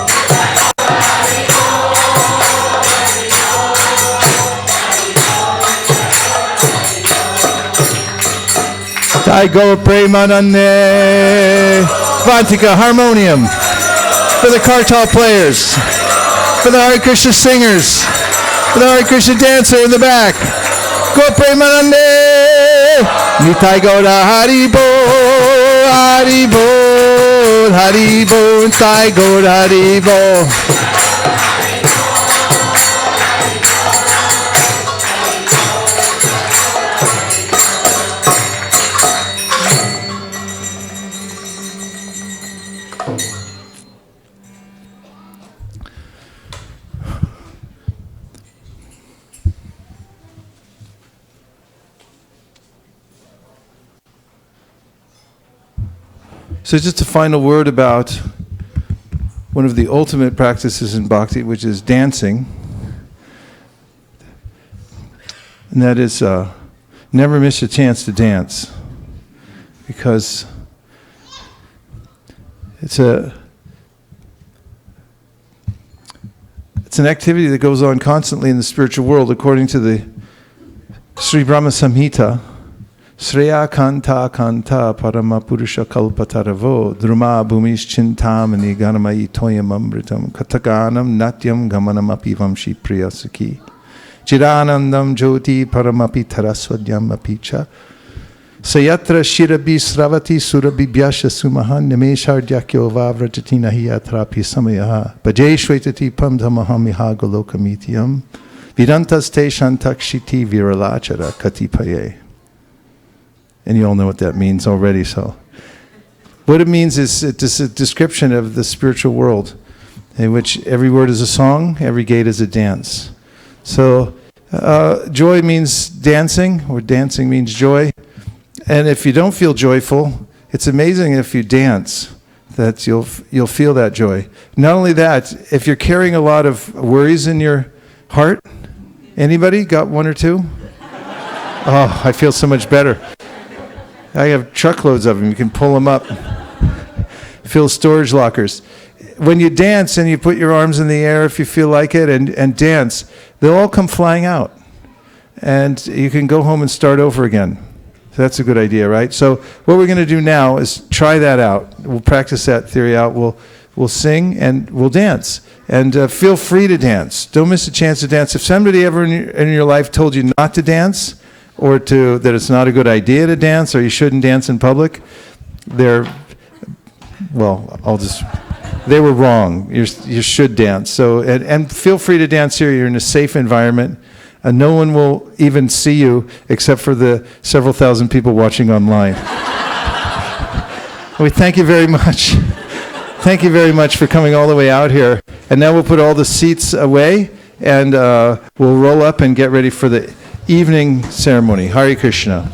Thai Gaura Premanande. Vantika Harmonium for the Kartal players, for the Hare Krishna singers, for the Hare Krishna dancer in the back. Go Premanande. Nitai Gaura Hari Bol, Hari Bol, Hari Bol, Nitai Gaura Hari Bol. So just a final word about one of the ultimate practices in bhakti, which is dancing. and that is never miss a chance to dance, because it's an activity that goes on constantly in the spiritual world, according to the Sri Brahma Samhita. Sreya kanta kanta parama purusha kalpataravo druma bhumis chintamani ganamayi toyam amritam kataganam natyam gamanam apivam shi priya sukhi chiranandam jyoti paramapi tarasvadyam apicha sayatra shirabi sravati surabi byasha sumahan nimeshardhyakyo vavrajatina hiyatrapi samayaha bhajeshvetati pamdhamahamiha golokamitiam vidantas te shantakshiti viralachara katipaye. And you all know what that means already. So what it means is it's a description of the spiritual world in which every word is a song, every gate is a dance. So joy means dancing, or dancing means joy. And if you don't feel joyful, it's amazing if you dance that you'll feel that joy. Not only that, if you're carrying a lot of worries in your heart, anybody got one or two? Oh, I feel so much better. I have truckloads of them. You can pull them up. Fill storage lockers. When you dance and you put your arms in the air if you feel like it and dance, they'll all come flying out. And you can go home and start over again. So that's a good idea, right? So what we're going to do now is try that out. We'll practice that theory out. We'll sing and we'll dance. And feel free to dance. Don't miss a chance to dance. If somebody ever in your life told you not to dance, or that it's not a good idea to dance, or you shouldn't dance in public, they were wrong. You should dance. So and feel free to dance here. You're in a safe environment. No one will even see you except for the several thousand people watching online. We thank you very much. Thank you very much for coming all the way out here. And now we'll put all the seats away, and we'll roll up and get ready for the evening ceremony. Hare Krishna.